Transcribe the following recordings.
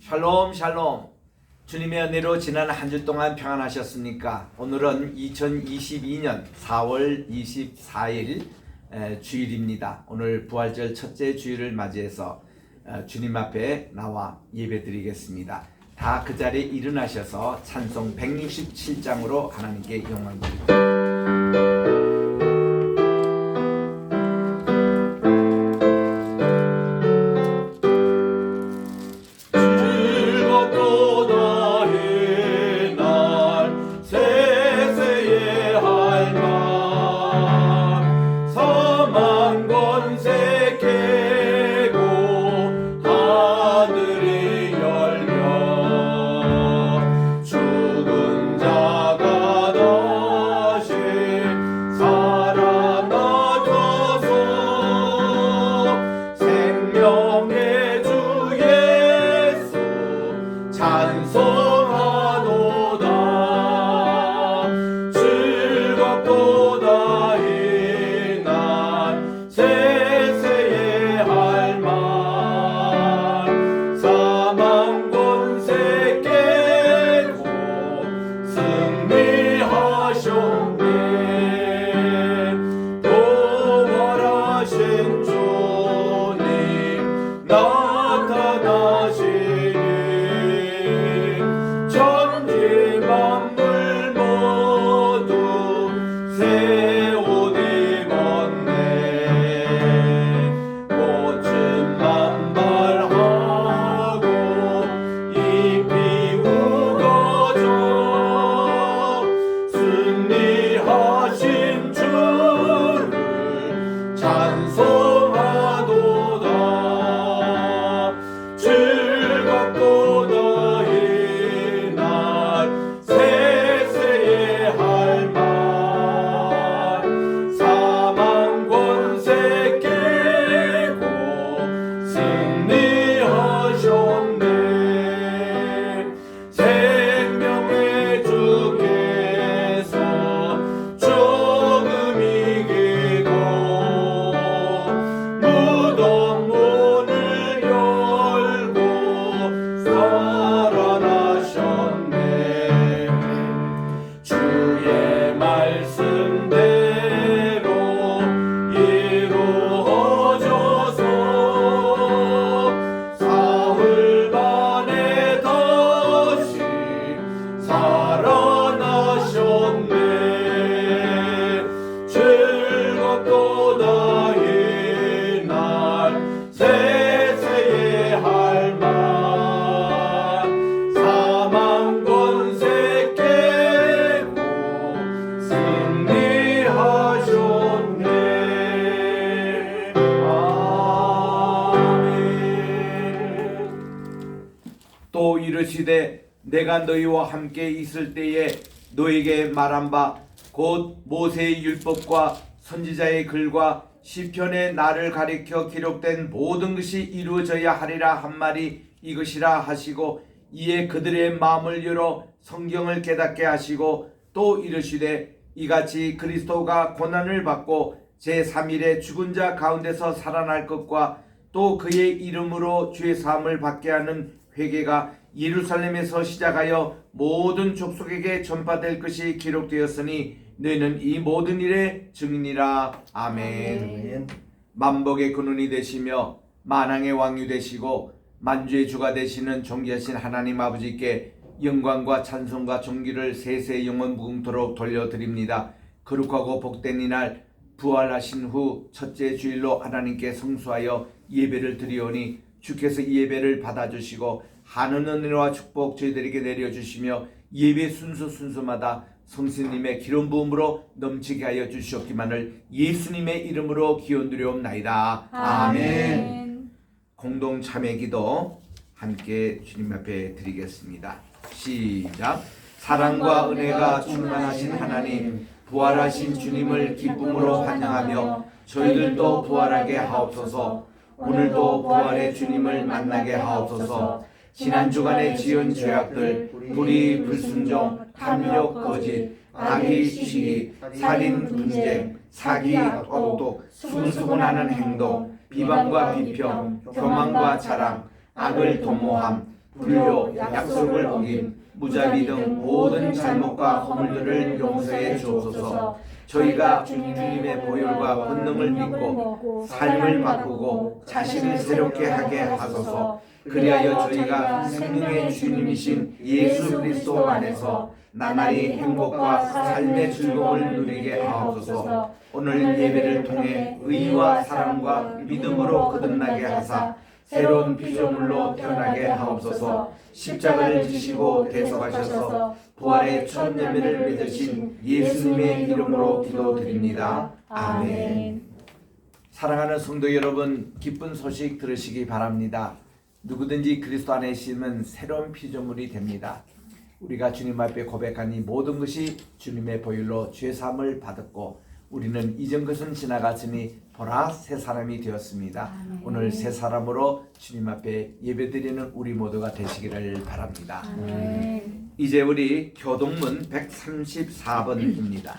샬롬 샬롬. 주님의 은혜로 지난 한 주 동안 평안하셨습니까? 오늘은 2022년 4월 24일 주일입니다. 오늘 부활절 첫째 주일을 맞이해서 주님 앞에 나와 예배드리겠습니다. 다 그 자리에 일어나셔서 찬송 167장으로 하나님께 영광 돌립니다. 또 이르시되 내가 너희와 함께 있을 때에 너에게 말한 바 곧 모세의 율법과 선지자의 글과 시편에 나를 가리켜 기록된 모든 것이 이루어져야 하리라 한 말이 이것이라 하시고 이에 그들의 마음을 열어 성경을 깨닫게 하시고 또 이르시되 이같이 그리스도가 고난을 받고 제3일에 죽은 자 가운데서 살아날 것과 또 그의 이름으로 죄 사함을 받게 하는 회개가 예루살렘에서 시작하여 모든 족속에게 전파될 것이 기록되었으니 너희는 이 모든 일의 증인이라. 아멘. 만복의 근원이 되시며 만왕의 왕이 되시고 만주의 주가 되시는 존귀하신 하나님 아버지께 영광과 찬송과 존귀를 세세 영원 무궁토록 돌려드립니다. 거룩하고 복된 이날 부활하신 후 첫째 주일로 하나님께 성수하여 예배를 드리오니 주께서 이 예배를 받아주시고 하늘 은혜와 축복 저희들에게 내려주시며 예배 순서마다 성신님의 기름 부음으로 넘치게 하여 주시옵기만을 예수님의 이름으로 기원드리옵나이다. 아멘. 공동 참회 기도 함께 주님 앞에 드리겠습니다. 시작. 사랑과 은혜가 충만하신 하나님, 부활하신 주님을 기쁨으로 환영하며 저희들도 부활하게 하옵소서. 오늘도 부활의 주님을 만나게 하옵소서. 지난 주간에 지은 죄악들, 불의, 불순종, 탐욕, 거짓, 악의, 시기, 살인, 분쟁, 사기, 억독, 수군수군하는 행동, 비방과 비평, 교만과 자랑, 악을 도모함, 불효, 약속을 어김, 무자비 등 모든 잘못과 허물들을 용서해 주옵소서. 저희가 주님의 보혈과 권능을 믿고 삶을 바꾸고 자신을 새롭게 하게 하소서. 그리하여 저희가 생명의 주님이신 예수 그리스도 안에서 나날이 행복과 삶의 즐거움을 누리게 하옵소서. 오늘 예배를 통해 의와 사랑과 믿음으로 거듭나게 하사 새로운 피조물로 태어나게 하옵소서. 십자가를 지시고 대속하셔서 부활의 첫 열매를 맺으신 예수님의 이름으로 기도드립니다. 아멘. 사랑하는 성도 여러분, 기쁜 소식 들으시기 바랍니다. 누구든지 그리스도 안에 있으면 새로운 피조물이 됩니다. 우리가 주님 앞에 고백하니 모든 것이 주님의 보혈로 죄사함을 받았고 우리는 이전 것은 지나갔으니 보라 새 사람이 되었습니다. 아멘. 오늘 새 사람으로 주님 앞에 예배드리는 우리 모두가 되시기를 바랍니다. 아멘. 이제 우리 교동문 134번입니다.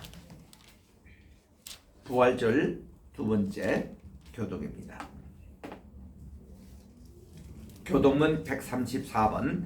부활절 두 번째 교동입니다. 교동문 134번.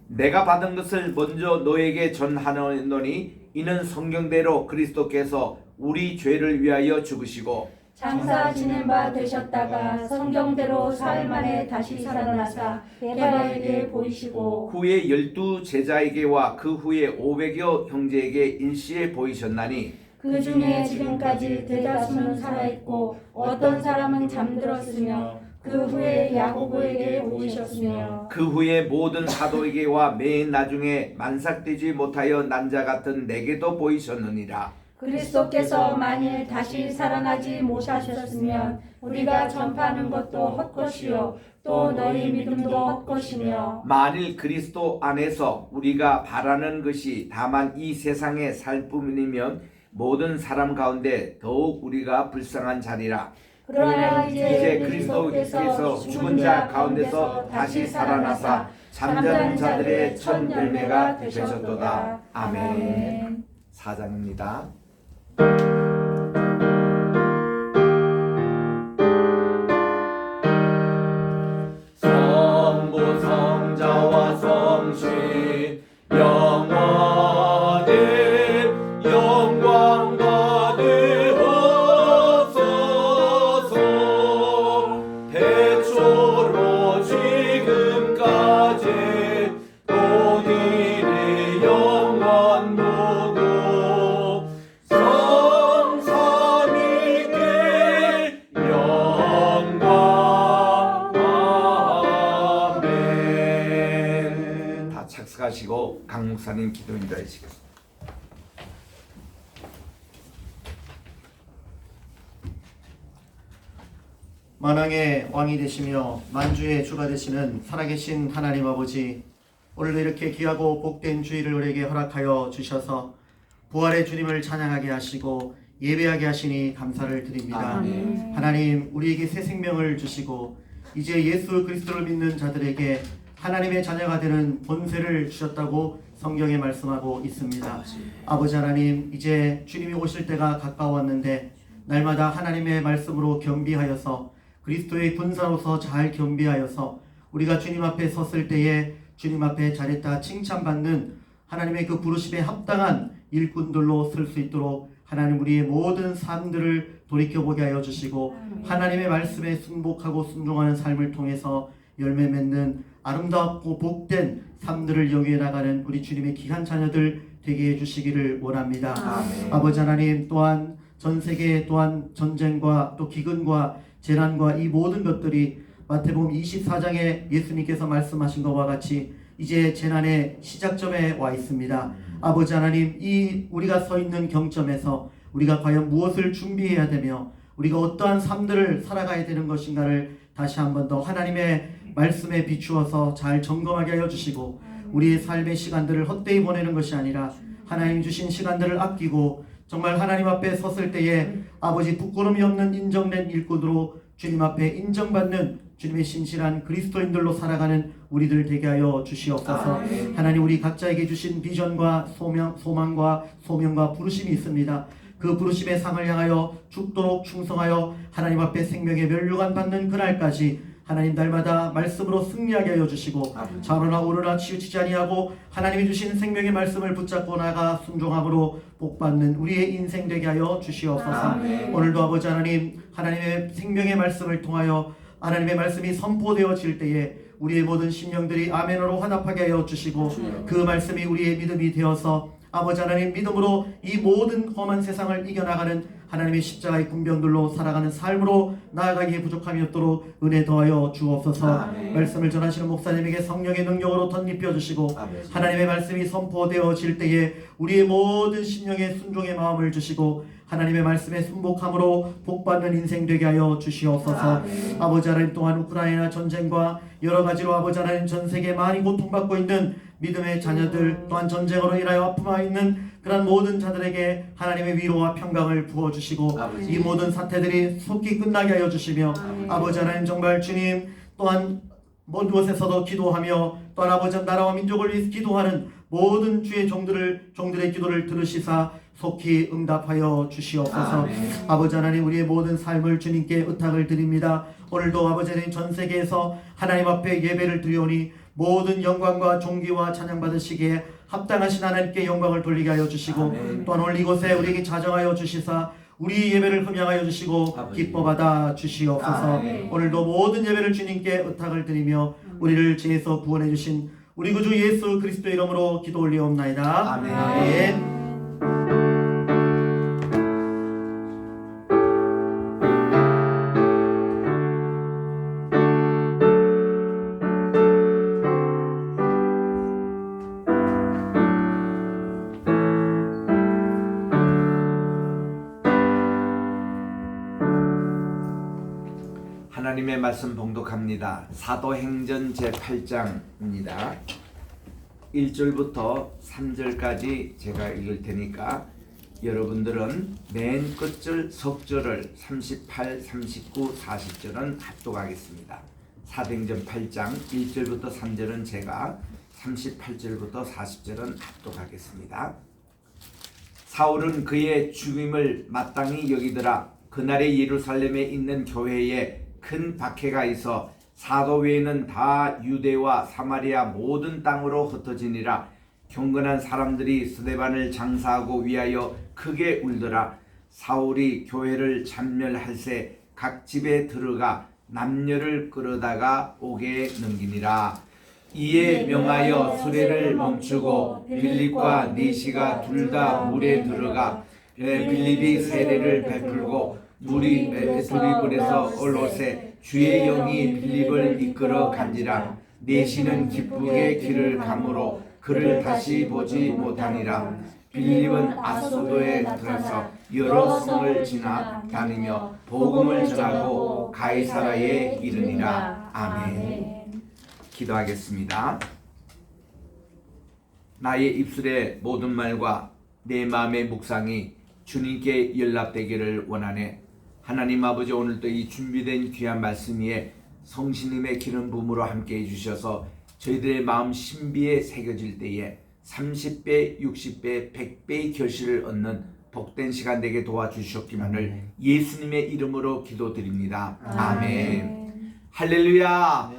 내가 받은 것을 먼저 너에게 전하노니 이는 성경대로 그리스도께서 우리 죄를 위하여 죽으시고 장사 지낸 바 되셨다가 성경대로 사흘 만에 다시 살아나사 베드로에게 보이시고 후에 12 제자에게와 그 후에 500여 형제에게 일시에 보이셨나니 그 중에 지금까지 대다수는 살아있고 어떤 사람은 잠들었으며 그 후에 야고보에게 보이셨으며 그 후에 모든 사도에게와 맨 나중에 만삭되지 못하여 난 자 같은 내게도 보이셨느니라. 그리스도께서 만일 다시 살아나지 못하셨으면 우리가 전파하는 것도 헛것이요 또 너희 믿음도 헛것이며 만일 그리스도 안에서 우리가 바라는 것이 다만 이 세상에 살 뿐이면 모든 사람 가운데 더욱 우리가 불쌍한 자리라. 그러나 이제 그리스도께서 죽은 자 가운데서 다시 살아나사 잠자는 자들의 첫 열매가 되셨도다. 아멘. 4장입니다. 성부 성자와 성신 영원히 영광 받으옵소서. 태초로 지금까지 오늘의 영원 모두 성삼위께 영광. 아멘. 다 착석하시고 강 목사님 기도 인도해 주시겠습니다. 만왕의 왕이 되시며 만주의 주가 되시는 살아계신 하나님 아버지, 오늘도 이렇게 귀하고 복된 주일을 우리에게 허락하여 주셔서 부활의 주님을 찬양하게 하시고 예배하게 하시니 감사를 드립니다. 아멘. 하나님, 우리에게 새 생명을 주시고 이제 예수 그리스도를 믿는 자들에게 하나님의 자녀가 되는 본세를 주셨다고 성경에 말씀하고 있습니다. 아버지 하나님, 이제 주님이 오실 때가 가까웠는데 날마다 하나님의 말씀으로 겸비하여서 그리스도의 군사로서 잘 겸비하여서 우리가 주님 앞에 섰을 때에 주님 앞에 잘했다 칭찬받는 하나님의 그 부르심에 합당한 일꾼들로 설 수 있도록 하나님 우리의 모든 삶들을 돌이켜보게 하여 주시고 하나님의 말씀에 순복하고 순종하는 삶을 통해서 열매 맺는 아름답고 복된 삶들을 영위해 나가는 우리 주님의 귀한 자녀들 되게 해주시기를 원합니다. 아멘. 아버지 하나님, 또한 전 세계 또한 전쟁과 또 기근과 재난과 이 모든 것들이 마태복음 24장에 예수님께서 말씀하신 것과 같이 이제 재난의 시작점에 와 있습니다. 아버지 하나님, 이 우리가 서 있는 경점에서 우리가 과연 무엇을 준비해야 되며 우리가 어떠한 삶들을 살아가야 되는 것인가를 다시 한 번 더 하나님의 말씀에 비추어서 잘 점검하게 하여 주시고 우리의 삶의 시간들을 헛되이 보내는 것이 아니라 하나님 주신 시간들을 아끼고 정말 하나님 앞에 섰을 때에 아버지 부끄러움이 없는 인정된 일꾼으로 주님 앞에 인정받는 주님의 신실한 그리스도인들로 살아가는 우리들 되게 하여 주시옵소서. 하나님, 우리 각자에게 주신 비전과 소망과 소명과 부르심이 있습니다. 그 부르심의 상을 향하여 죽도록 충성하여 하나님 앞에 생명의 면류관 받는 그날까지 하나님 날마다 말씀으로 승리하게 하여 주시고 좌로나 우로나 치우치지 아니하고 하나님이 주신 생명의 말씀을 붙잡고 나가 순종함으로 복받는 우리의 인생 되게 하여 주시옵소서. 아멘. 오늘도 아버지 하나님, 하나님의 생명의 말씀을 통하여 하나님의 말씀이 선포되어질 때에 우리의 모든 심령들이 아멘으로 화답하게 하여 주시고 그 말씀이 우리의 믿음이 되어서 아버지 하나님 믿음으로 이 모든 험한 세상을 이겨나가는 하나님의 십자가의 군병들로 살아가는 삶으로 나아가기에 부족함이 없도록 은혜 더하여 주옵소서. 아멘. 말씀을 전하시는 목사님에게 성령의 능력으로 덧입혀 주시고 하나님의 말씀이 선포되어질 때에 우리의 모든 심령의 순종의 마음을 주시고 하나님의 말씀에 순복함으로 복받는 인생 되게 하여 주시옵소서. 아버지 하나님, 또한 우크라이나 전쟁과 여러 가지로 아버지 하나님 전 세계 많이 고통받고 있는 믿음의 자녀들, 또한 전쟁으로 인하여 아픔하여 있는 그런 모든 자들에게 하나님의 위로와 평강을 부어주시고 이 모든 사태들이 속히 끝나게 하여 주시며 아버지 하나님, 정말 주님 또한 먼 곳에서도 기도하며 또한 아버지 나라와 민족을 위해서 기도하는 모든 주의 종들의 기도를 들으시사 속히 응답하여 주시옵소서. 아버지 하나님, 우리의 모든 삶을 주님께 의탁을 드립니다. 오늘도 아버지 하나님 전 세계에서 하나님 앞에 예배를 드리오니 모든 영광과 존귀와 찬양 받으시기에 합당하신 하나님께 영광을 돌리게 하여 주시고 또한 오늘 이곳에 우리에게 자정하여 주시사 우리 예배를 흠양하여 주시고 기뻐 받아 주시옵소서. 오늘도 모든 예배를 주님께 의탁을 드리며 우리를 죄에서 구원해 주신 우리 구주 예수 그리스도 이름으로 기도 올리옵나이다. 아멘. 하나님의 말씀 봉독합니다. 사도행전 제8장입니다. 1절부터 3절까지 제가 읽을 테니까 여러분들은 맨 끝줄 석절을 38, 39, 40절은 합독하겠습니다. 사도행전 8장 1절부터 3절은 제가 38절부터 40절은 합독하겠습니다. 사울은 그의 죽임을 마땅히 여기더라. 그날에 예루살렘에 있는 교회에 큰 박해가 있어 사도 외에는 다 유대와 사마리아 모든 땅으로 흩어지니라. 경건한 사람들이 스데반을 장사하고 위하여 크게 울더라. 사울이 교회를 참멸할새 각 집에 들어가 남녀를 끌어다가 옥에 넘기니라. 이에 명하여 수레를 멈추고 빌립과 니시가 둘 다 물에 들어가 빌립이 세례를 베풀고 물이 두리불에서 올라오세 주의 영이 빌립을 이끌어 간지라. 니시는 기쁘게 길을 가므로 그를 다시 보지 못하니라. 빌립은 아소도에 들어서 여러 성을 지나 다니며 복음을 전하고 가이사라에 이르니라. 아멘. 기도하겠습니다. 나의 입술의 모든 말과 내 마음의 묵상이 주님께 연락되기를 원하네. 하나님 아버지, 오늘도 이 준비된 귀한 말씀 위에 성신님의 기름 부음으로 함께 해주셔서 저희들의 마음 신비에 새겨질 때에 30배, 60배, 100배의 결실을 얻는 복된 시간 되게 도와주셨기만을 예수님의 이름으로 기도드립니다. 아멘. 할렐루야.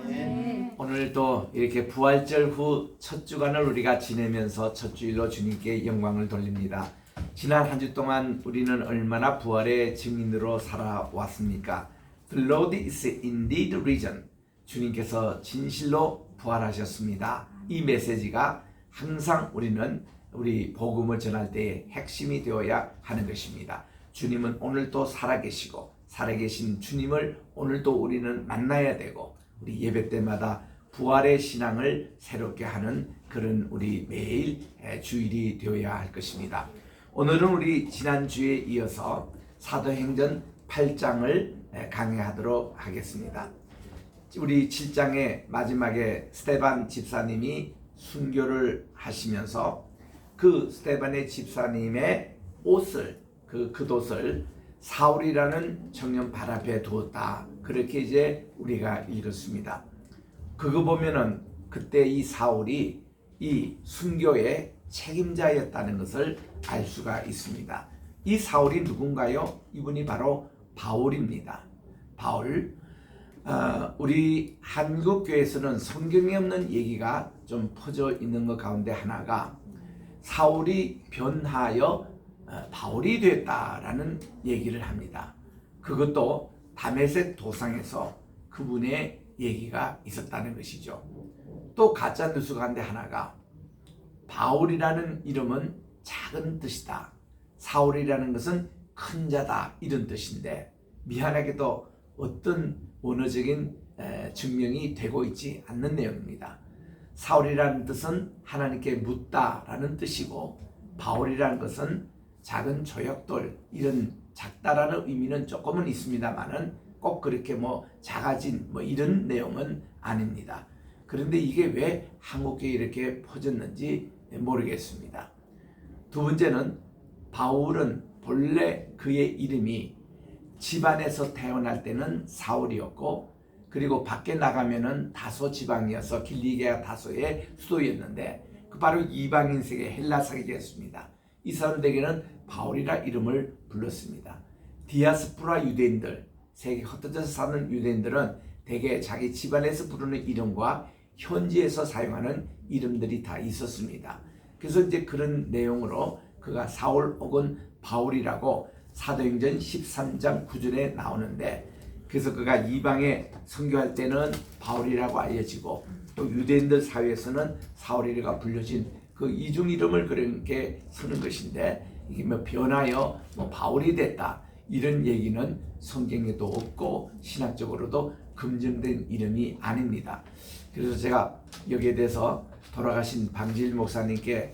오늘도 이렇게 부활절 후 첫 주간을 우리가 지내면서 첫 주일로 주님께 영광을 돌립니다. 지난 한 주 동안 우리는 얼마나 부활의 증인으로 살아왔습니까? The Lord is indeed risen. 주님께서 진실로 부활하셨습니다. 이 메시지가 항상 우리 복음을 전할 때의 핵심이 되어야 하는 것입니다. 주님은 오늘도 살아계시고 살아계신 주님을 오늘도 우리는 만나야 되고 우리 예배 때마다 부활의 신앙을 새롭게 하는 그런 우리 매일 주일이 되어야 할 것입니다. 오늘은 우리 지난주에 이어서 사도행전 8장을 강의하도록 하겠습니다. 우리 7장의 마지막에 스데반 집사님이 순교를 하시면서 그 스데반의 집사님의 옷을 그 겉옷을 사울이라는 청년 발 앞에 두었다. 그렇게 이제 우리가 읽었습니다. 그거 보면은 그때 이 사울이 이 순교의 책임자였다는 것을 알 수가 있습니다. 이 사울이 누군가요? 이분이 바로 바울입니다. 바울. 우리 한국 교회에서는 성경에 없는 얘기가 좀 퍼져 있는 것 가운데 하나가 사울이 변하여 바울이 됐다라는 얘기를 합니다. 그것도 다메섹 도상에서 그분의 얘기가 있었다는 것이죠. 또 가짜 뉴스 가운데 하나가 바울이라는 이름은 작은 뜻이다. 사울이라는 것은 큰 자다. 이런 뜻인데 미안하게도 어떤 원어적인 증명이 되고 있지 않는 내용입니다. 사울이라는 뜻은 하나님께 묻다라는 뜻이고 바울이라는 것은 작은 조약돌 이런 작다라는 의미는 조금은 있습니다만은 꼭 그렇게 작아진 이런 내용은 아닙니다. 그런데 이게 왜 한국교회에 이렇게 퍼졌는지 모르겠습니다. 두 번째는 바울은 본래 그의 이름이 집안에서 태어날 때는 사울이었고 그리고 밖에 나가면은 다소 지방이어서 길리게아 다소의 수도였는데 그 바로 이방인 세계 헬라 세계였습니다. 이 사람들에게는 바울이라 이름을 불렀습니다. 디아스포라 유대인들, 세계 흩어져서 사는 유대인들은 대개 자기 집안에서 부르는 이름과 현지에서 사용하는 이름들이 다 있었습니다. 그래서 이제 그런 내용으로 그가 사울 혹은 바울이라고 사도행전 13장 9절에 나오는데 그래서 그가 이방에 선교할 때는 바울이라고 알려지고 또 유대인들 사회에서는 사울이라고 불려진 그 이중 이름을 그렇게 쓰는 것인데 이게 변하여 바울이 됐다 이런 얘기는 성경에도 없고 신학적으로도 검증된 이름이 아닙니다. 그래서 제가 여기에 대해서 돌아가신 방질 목사님께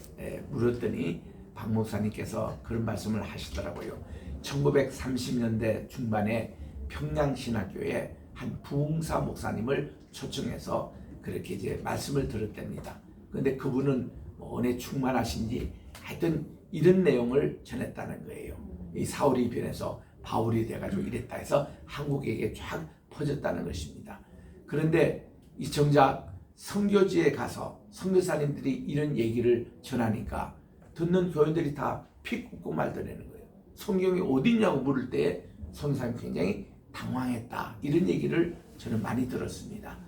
물었더니 박 목사님께서 그런 말씀을 하시더라고요. 1930년대 중반에 평양신학교에 한 부흥사 목사님을 초청해서 그렇게 이제 말씀을 들었답니다. 그런데 그분은 은혜 충만하신지 하여튼 이런 내용을 전했다는 거예요. 이 사울이 변해서 바울이 돼가지고 이랬다 해서 한국에게 쫙 퍼졌다는 것입니다. 그런데 이 정작 선교지에 가서 선교사님들이 이런 얘기를 전하니까 듣는 교인들이 다 피 굽고 말더라는 거예요. 성경이 어디 있냐고 물을 때 선교사님이 굉장히 당황했다. 이런 얘기를 저는 많이 들었습니다.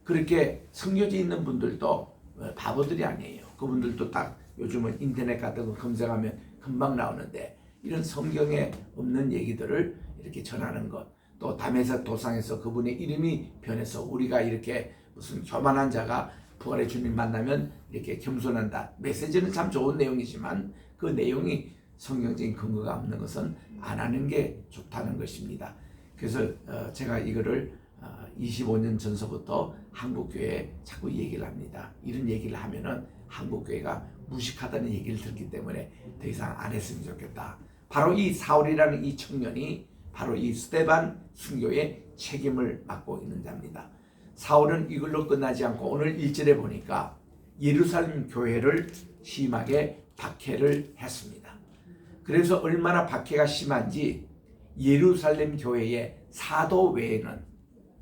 그렇게 선교지에 있는 분들도 바보들이 아니에요. 그분들도 딱 요즘은 인터넷 같은 거 검색하면 금방 나오는데 이런 성경에 없는 얘기들을 이렇게 전하는 것, 또 다메섹 도상에서 그분의 이름이 변해서 우리가 이렇게 무슨 교만한 자가 부활의 주님 만나면 이렇게 겸손한다. 메시지는 참 좋은 내용이지만 그 내용이 성경적인 근거가 없는 것은 안 하는 게 좋다는 것입니다. 그래서 제가 이거를 25년 전서부터 한국교회에 자꾸 얘기를 합니다. 이런 얘기를 하면은 한국교회가 무식하다는 얘기를 듣기 때문에 더 이상 안 했으면 좋겠다. 바로 이 사울이라는 이 청년이 바로 이 스데반 순교의 책임을 맡고 있는 자입니다. 사울은 이걸로 끝나지 않고 오늘 1절에 보니까 예루살렘 교회를 심하게 박해를 했습니다. 그래서 얼마나 박해가 심한지 예루살렘 교회의 사도 외에는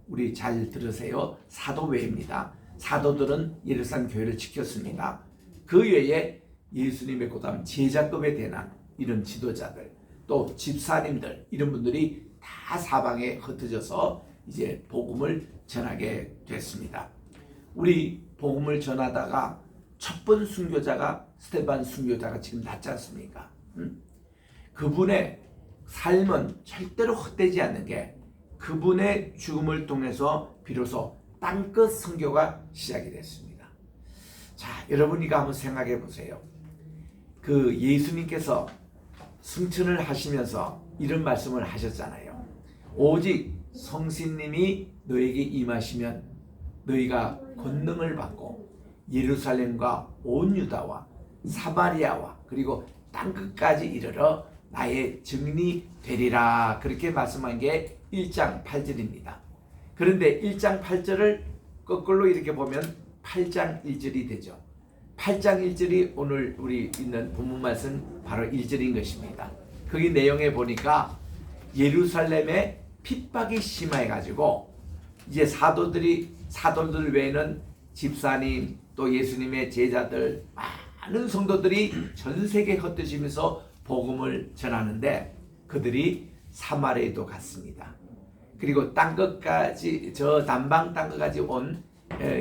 우리 잘 들으세요. 사도 외입니다. 사도들은 예루살렘 교회를 지켰습니다. 그 외에 예수님의 고담 제자급에 대한 이런 지도자들 또 집사님들 이런 분들이 다 사방에 흩어져서 이제 복음을 전하게 됐습니다. 우리 복음을 전하다가 첫 번 순교자가 스데반 순교자가 지금 났지 않습니까? 그분의 삶은 절대로 헛되지 않는 게 그분의 죽음을 통해서 비로소 땅끝 선교가 시작이 됐습니다. 자, 여러분 이거 한번 생각해 보세요. 그 예수님께서 승천을 하시면서 이런 말씀을 하셨잖아요. 오직 성신님이 너에게 임하시면 너희가 권능을 받고 예루살렘과 온 유다와 사마리아와 그리고 땅끝까지 이르러 나의 증인이 되리라. 그렇게 말씀한 게 1장 8절입니다. 그런데 1장 8절을 거꾸로 이렇게 보면 8장 1절이 되죠. 8장 1절이 오늘 우리 있는 본문 말씀 바로 1절인 것입니다. 거기 내용에 보니까 예루살렘에 핍박이 심해가지고 이제 사도들 외에는 집사님 또 예수님의 제자들 많은 성도들이 전 세계에 흩어지면서 복음을 전하는데 그들이 사마리아에도 갔습니다. 그리고 땅끝까지 저 남방 땅끝까지 온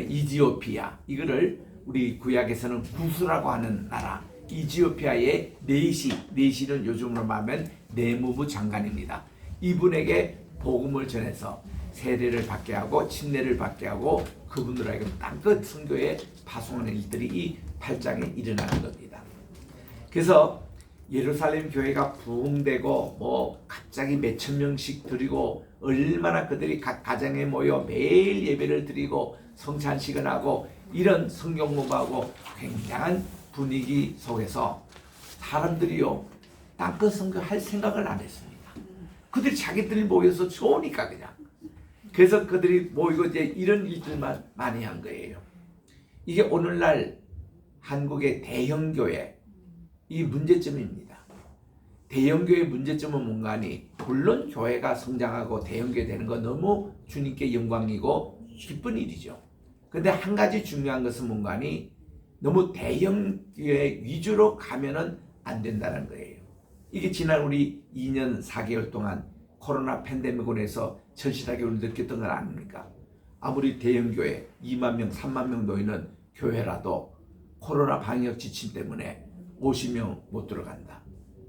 이지오피아, 이거를 우리 구약에서는 구스라고 하는 나라, 이지오피아의 네시는 요즘으로 말하면 내무부 장관입니다. 이분에게 복음을 전해서 세례를 받게 하고 침례를 받게 하고 그분들에게 땅끝 선교에 파송하는 일들이 이 8장에 일어나는 겁니다. 그래서 예루살렘 교회가 부흥되고 뭐 갑자기 몇천 명씩 드리고 얼마나 그들이 각 가정에 모여 매일 예배를 드리고 성찬식을 하고 이런 성경 공부하고 굉장한 분위기 속에서 사람들이요 땅끝 선교할 생각을 안 했습니다. 그들이 자기들이 모여서 좋으니까 그냥. 그래서 그들이 모이고 이제 이런 일들만 많이 한 거예요. 이게 오늘날 한국의 대형교회 이 문제점입니다. 대형교회 문제점은 뭔가 하니 물론 교회가 성장하고 대형교회 되는 건 너무 주님께 영광이고 기쁜 일이죠. 근데 한 가지 중요한 것은 뭔가 하니 너무 대형교회 위주로 가면은 안 된다는 거예요. 이게 지난 우리 2년 4개월 동안 코로나 팬데믹으로 해서 절실하게 우리 느꼈던 건 아닙니까? 아무리 대형교회 2만 명, 3만 명 놓이는 교회라도 코로나 방역 지침 때문에 50명 못 들어간다.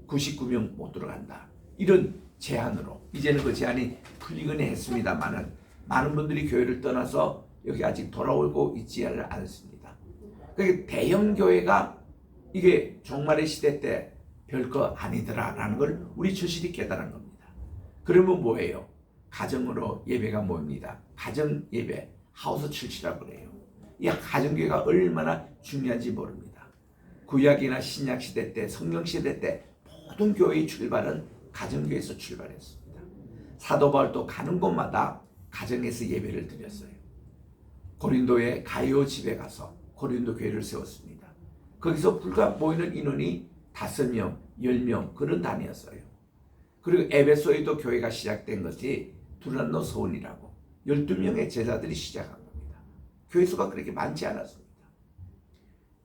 99명 못 들어간다. 이런 제한으로 이제는 그 제한이 풀리긴 했습니다만은 많은 분들이 교회를 떠나서 여기 아직 돌아오고 있지 않습니다. 그러니까 대형교회가 이게 종말의 시대 때 별거 아니더라라는 걸 우리 절실히 깨달은 겁니다. 그러면 뭐예요? 가정으로 예배가 모입니다. 가정 예배, 하우스 철치라고 그래요. 이 가정교회가 얼마나 중요한지 모릅니다. 구약이나 신약 시대 때, 성령 시대 때 모든 교회의 출발은 가정교회에서 출발했습니다. 사도 바울도 가는 곳마다 가정에서 예배를 드렸어요. 고린도의 가이오 집에 가서 고린도 교회를 세웠습니다. 거기서 불과 모이는 인원이 5명, 10명 그런 단위였어요. 그리고 에베소에도 교회가 시작된 것이 두란노 서원이라고 12명의 제자들이 시작한 겁니다. 교회 수가 그렇게 많지 않았습니다.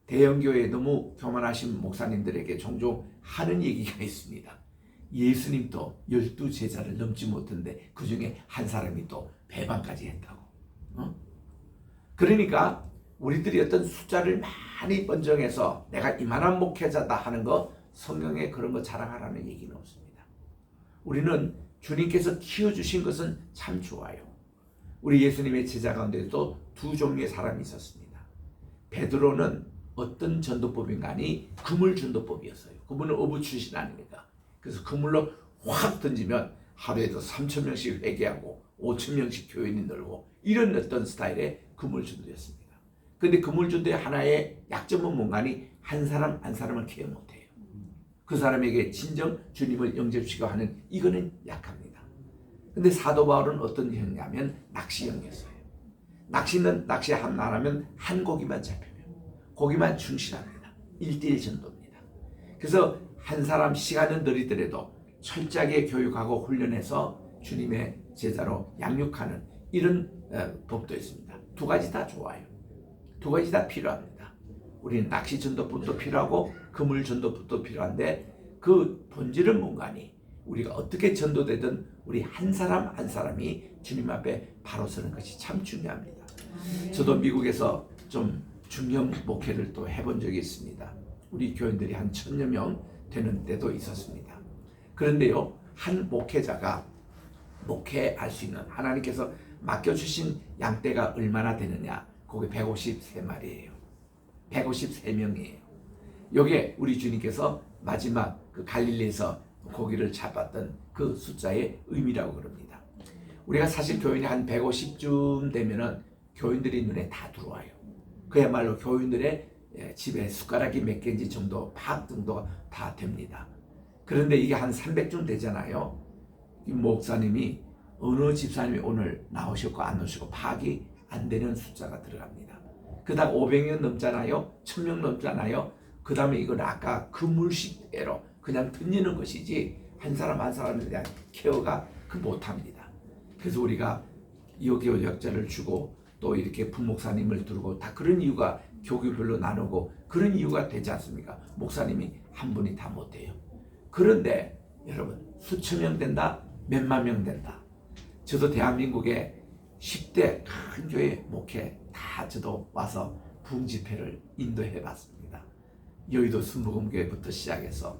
대형교회에 너무 교만하신 목사님들에게 종종 하는 얘기가 있습니다. 예수님도 12제자를 넘지 못했는데 그 중에 한 사람이 또 배반까지 했다고. 그러니까 우리들이 어떤 숫자를 많이 번정해서 내가 이만한 목회자다 하는 거 성경에 그런 거 자랑하라는 얘기는 없습니다. 우리는 주님께서 키워주신 것은 참 좋아요. 우리 예수님의 제자 가운데도 2 종류의 사람이 있었습니다. 베드로는 어떤 전도법인가 하니 그물 전도법이었어요. 그분은 어부 출신 아닙니까? 그래서 그물로 확 던지면 하루에도 3,000명씩 회개하고 5,000명씩 교인이 늘고 이런 어떤 스타일의 그물 전도였습니다. 근데 그물 전도의 하나의 약점은 뭔가 하니 한 사람 한 사람을 케어 못해요. 그 사람에게 진정 주님을 영접시키고 하는 이거는 약합니다. 근데 사도 바울은 어떤 형이냐면 낚시형이었어요. 낚시는 낚시 안 하면 한 고기만 잡히면 고기만 충실합니다. 1:1 전도입니다. 그래서 한 사람 시간은 느리더라도 철저하게 교육하고 훈련해서 주님의 제자로 양육하는 이런 법도 있습니다. 2가지 다 좋아요. 2가지 다 필요합니다. 우리는 낚시 전도법도 필요하고 그물 전도법도 필요한데 그 본질은 뭔가니 우리가 어떻게 전도되든 우리 한 사람 한 사람이 주님 앞에 바로 서는 것이 참 중요합니다. 저도 미국에서 좀 중형 목회를 또 해본 적이 있습니다. 우리 교인들이 한 1,000여 명 되는 때도 있었습니다. 그런데요, 한 목회자가 목회할 수 있는 하나님께서 맡겨주신 양떼가 얼마나 되느냐? 그게 153마리예요. 153명이에요. 요게 우리 주님께서 마지막 그 갈릴리에서 고기를 잡았던 그 숫자의 의미라고 그럽니다. 우리가 사실 교인이 한 150쯤 되면은 교인들이 눈에 다 들어와요. 그야말로 교인들의 집에 숟가락이 몇 개인지 정도 파악 정도가 다 됩니다. 그런데 이게 한 300쯤 되잖아요. 이 목사님이 어느 집사님이 오늘 나오셨고 안 오시고 파악이 안 되는 숫자가 들어갑니다. 그 다음 500명 넘잖아요. 1000명 넘잖아요. 그 다음에 이걸 아까 그물식대로 그냥 던지는 것이지 한 사람 한 사람에 대한 케어가 못합니다. 그래서 우리가 요교역자를 주고 또 이렇게 부목사님을 두고 다 그런 이유가 교구별로 나누고 그런 이유가 되지 않습니까? 목사님이 한 분이 다 못해요. 그런데 여러분 수천 명 된다, 몇만 명 된다. 저도 대한민국의 10대 큰 교회 목회 다 저도 와서 부흥 집회를 인도해 봤습니다. 여의도 순복음교회부터 시작해서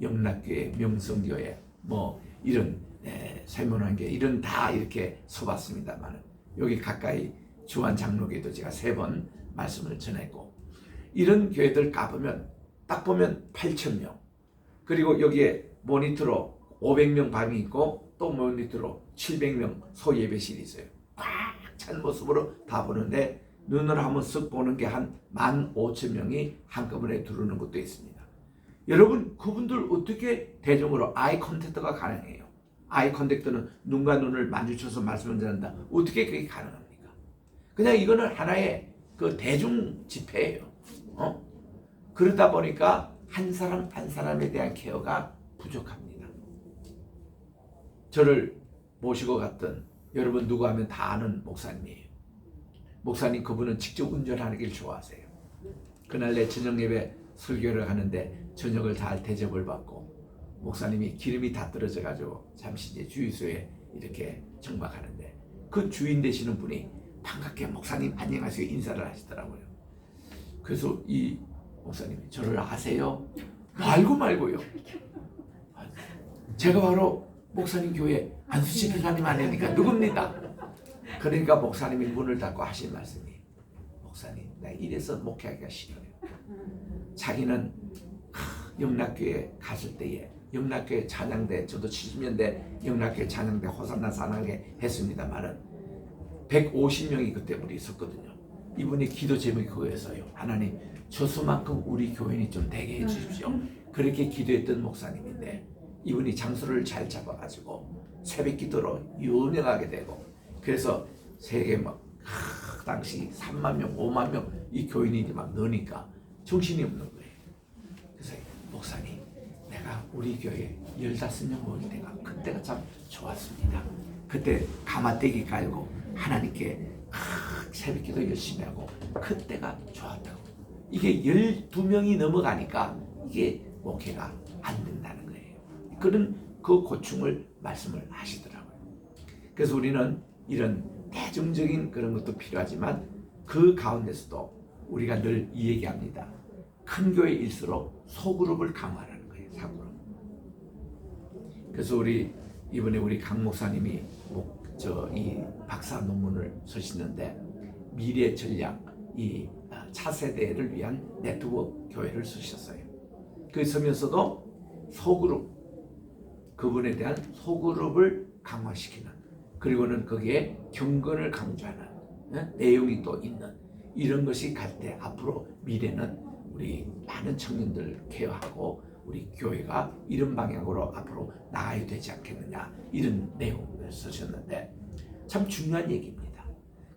영락교회, 명성교회 뭐 이런 설문환교회 이런 다 이렇게 서봤습니다만 여기 가까이 주한 장로교회도 제가 3번 말씀을 전했고 이런 교회들 가보면 딱 보면 8,000명 그리고 여기에 모니터로 500명 방이 있고 또 모니터로 700명 소예배실이 있어요. 꽉 찬 모습으로 다 보는데 눈으로 한번 쓱 보는 게 한 15,000명이 한꺼번에 들어오는 것도 있습니다. 여러분 그분들 어떻게 대중으로 아이 컨택트가 가능해요? 아이 컨택트는 눈과 눈을 마주쳐서 말씀을 전한다. 어떻게 그게 가능합니까? 그냥 이거는 하나의 그 대중 집회예요. 그러다 보니까 한 사람 한 사람에 대한 케어가 부족합니다. 저를 모시고 갔던 여러분 누구 하면 다 아는 목사님이에요. 목사님 그분은 직접 운전하는 길 좋아하세요. 그날 내 저녁 예배 설교를 하는데 저녁을 잘 대접을 받고 목사님이 기름이 다 떨어져 가지고 잠시 이제 주유소에 이렇게 정박하는데 그 주인 되시는 분이 반갑게 목사님 안녕하세요 인사를 하시더라고요. 그래서 이 목사님이 저를 아세요? 말고요. 제가 바로 목사님 교회 안수지 교사님 아니니까 누굽니다. 그러니까 목사님이 문을 닫고 하신 말씀이 목사님 나 이래서 목회하기가 싫어요. 자기는 영락교회 갔을 때에 영락교회 찬양대 저도 70년대 영락교회 찬양대 호산나 사랑회 했습니다만은 150명이 그때 우리 있었거든요. 이분이 기도 제목이 그거였어요. 하나님 저 수만큼 우리 교인이 좀 되게 해주십시오. 그렇게 기도했던 목사님인데 이분이 장소를 잘 잡아가지고 새벽 기도로 유명하게 되고 그래서 세계 막 당시 3만 명, 5만 명 이 교인이 막 넣으니까 정신이 없는 거예요. 그래서 목사님 내가 우리 교회 15명 모일 때가 그때가 참 좋았습니다. 그때 가마떼기 깔고 하나님께 새벽 기도 열심히 하고 그때가 좋았다고. 이게 12명이 넘어가니까 이게 목회가 안 된다는 거예요. 그런 그 고충을 말씀을 하시더라고요. 그래서 우리는 이런 대중적인 그런 것도 필요하지만 그 가운데서도 우리가 늘 이 얘기합니다. 큰 교회일수록 소그룹을 강화하는 거예요. 소그룹. 그래서 이번에 우리 강 목사님이 이 박사 논문을 쓰시는데 미래 전략 이 차세대를 위한 네트워크 교회를 쓰셨어요. 그 쓰면서도 소그룹 그분에 대한 소그룹을 강화시키는 그리고는 거기에 경건을 강조하는 내용이 또 있는 이런 것이 갈 때 앞으로 미래는 우리 많은 청년들 케어하고 우리 교회가 이런 방향으로 앞으로 나가야 되지 않겠느냐 이런 내용을 쓰셨는데 참 중요한 얘기입니다.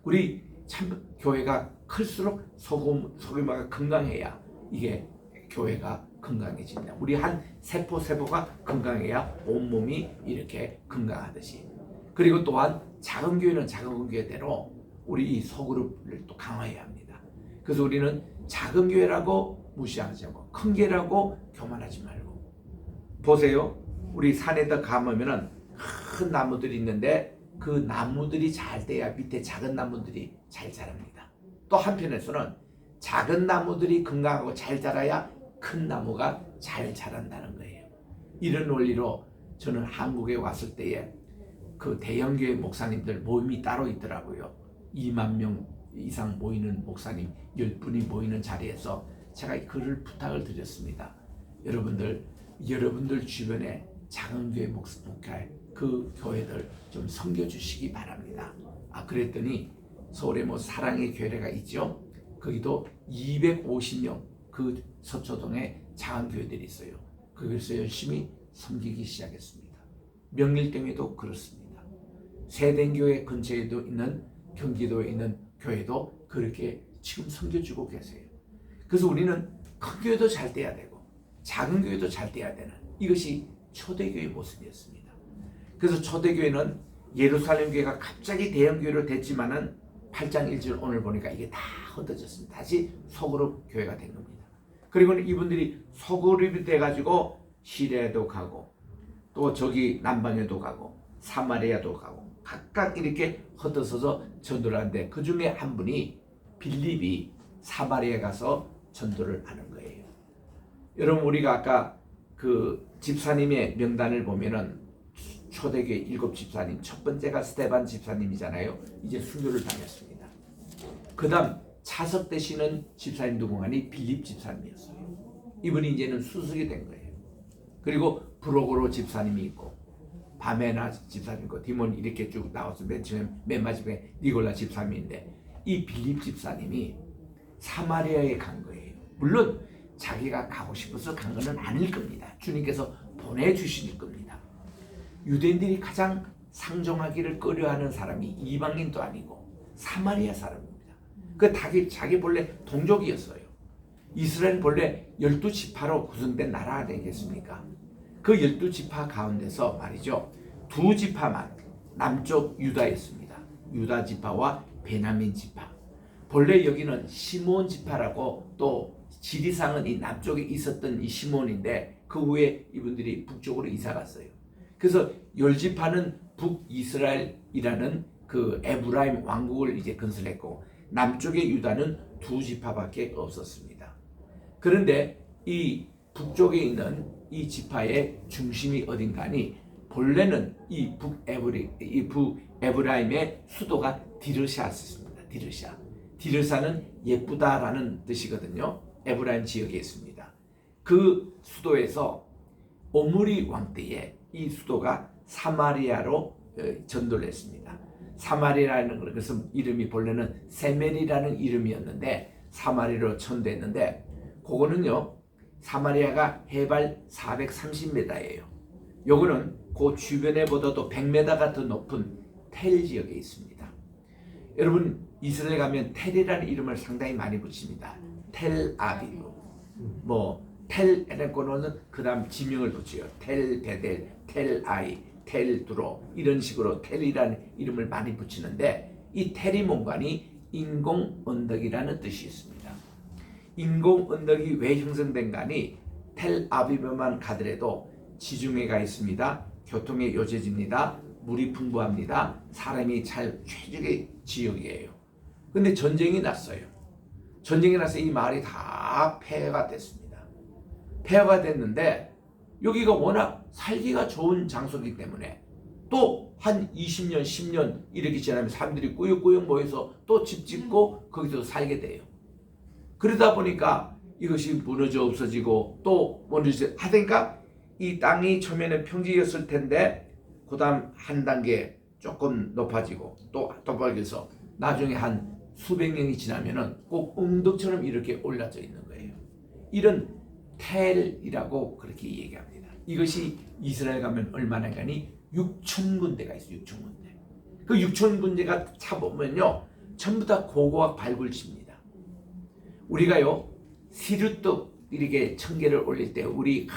우리 참 교회가 클수록 소규모가 건강해야 이게 교회가 건강해집니다. 우리 한 세포가 건강해야 온몸이 이렇게 건강하듯이 그리고 또한 작은 교회는 작은 교회대로 우리 이 소그룹을 또 강화해야 합니다. 그래서 우리는 작은 교회라고 무시하지 않고 큰 교회라고 교만하지 말고 보세요. 우리 산에다 가보면은 큰 나무들이 있는데 그 나무들이 잘 돼야 밑에 작은 나무들이 잘 자랍니다. 또 한편에서는 작은 나무들이 건강하고 잘 자라야 큰 나무가 잘 자란다는 거예요. 이런 원리로 저는 한국에 왔을 때에 그 대형교회 목사님들 모임이 따로 있더라고요. 2만 명 이상 모이는 목사님 10분이 모이는 자리에서 제가 글을 부탁을 드렸습니다. 여러분들 주변에 작은 교회 목회할 그 교회들 좀 섬겨주시기 바랍니다. 그랬더니 서울에 사랑의 교회가 있죠. 거기도 250명 그 서초동에 작은 교회들이 있어요. 거기서 열심히 섬기기 시작했습니다. 명일동에도 그렇습니다. 세den교회 근처에도 있는 경기도에 있는 교회도 그렇게 지금 섬겨주고 계세요. 그래서 우리는 큰 교회도 잘 돼야 되고 작은 교회도 잘 돼야 되는 이것이 초대교회 모습이었습니다. 그래서 초대교회는 예루살렘 교회가 갑자기 대형교회로 됐지만은 8장 1절 오늘 보니까 이게 다 흩어졌습니다. 다시 소그룹 교회가 된 겁니다. 그리고 이분들이 소그룹이 돼가지고 시리아도 가고 또 저기 남방에도 가고 사마리아도 가고 각각 이렇게 흩어서서 전도를 하는데 그 중에 한 분이 빌립이 사마리아에 가서 전도를 하는 거예요. 여러분 우리가 아까 그 집사님의 명단을 보면은 초대교회 7 집사님 첫 번째가 스테반 집사님이잖아요. 이제 순교를 당했습니다. 그 다음 차석되시는 집사님 누구가니 빌립 집사님이었어요. 이분이 이제는 수석이 된 거예요. 그리고 브로고로 집사님이 있고 바메나 집사님 있고 디몬 이렇게 쭉 나와서 맨 마지막에 니골라 집사님인데 이 빌립 집사님이 사마리아에 간 거예요. 물론 자기가 가고 싶어서 간 것은 아닐 겁니다. 주님께서 보내주실 겁니다. 유대인들이 가장 상종하기를 꺼려하는 사람이 이방인도 아니고 사마리아 사람입니다. 그 자기 본래 동족이었어요. 이스라엘 본래 12지파로 구성된 나라 아니겠습니까? 그 12지파 가운데서 말이죠. 2지파만 남쪽 유다였습니다. 유다 지파와 베냐민 지파. 본래 여기는 시몬 지파라고 또 지리상은 이 남쪽에 있었던 이 시몬인데 그 후에 이분들이 북쪽으로 이사 갔어요. 그래서 10지파는 북이스라엘이라는 그 에브라임 왕국을 이제 건설했고 남쪽의 유다는 2지파밖에 없었습니다. 그런데 이 북쪽에 있는 이 지파의 중심이 어딘가니 본래는 이 북에브라임의 수도가 디르샤였습니다. 디르샤는 예쁘다라는 뜻이거든요. 에브라임 지역에 있습니다. 그 수도에서 오므리 왕 때에 이 수도가 사마리아로 전도를 했습니다. 사마리아라는 것, 그래서 이름이 본래는 세멜이라는 이름이었는데 사마리아로 전도했는데 그거는요 사마리아가 해발 430m예요. 요거는 그 주변에보다도 100m가 더 높은 텔 지역에 있습니다. 여러분 이스라엘 가면 텔이라는 이름을 상당히 많이 붙입니다. 텔 아비브, 텔 에레코노는 그 다음 지명을 붙여요. 텔 베델, 텔 아이, 텔 두로 이런 식으로 텔이라는 이름을 많이 붙이는데 이 텔이 뭔가니 인공 언덕이라는 뜻이 있습니다. 인공 언덕이 왜 형성된가니 텔 아비브만 가더라도 지중해가 있습니다. 교통의 요새지입니다. 물이 풍부합니다. 사람이 잘 최적의 지역이에요. 근데 전쟁이 났어요. 전쟁이 나서 이 마을이 다 폐허가 됐습니다. 폐허가 됐는데 여기가 워낙 살기가 좋은 장소이기 때문에 또 한 20년, 10년 이렇게 지나면 사람들이 꾸역꾸역 모여서 또 집 짓고 거기서 살게 돼요. 그러다 보니까 이것이 무너져 없어지고 또 무너져 하니까 이 땅이 처음에는 평지였을 텐데 그 다음 한 단계 조금 높아지고 또 높아져서 나중에 한 수백 년이 지나면은 꼭 언덕처럼 이렇게 올라져 있는 거예요. 이런 텔이라고 그렇게 얘기합니다. 이것이 이스라엘 가면 얼마나 가니 6천 군데가 있어요. 6천 군데. 그 6천 군데가 차보면요 전부 다 고고학 발굴지입니다. 우리가요 시루떡 이렇게 1000개를 올릴 때 우리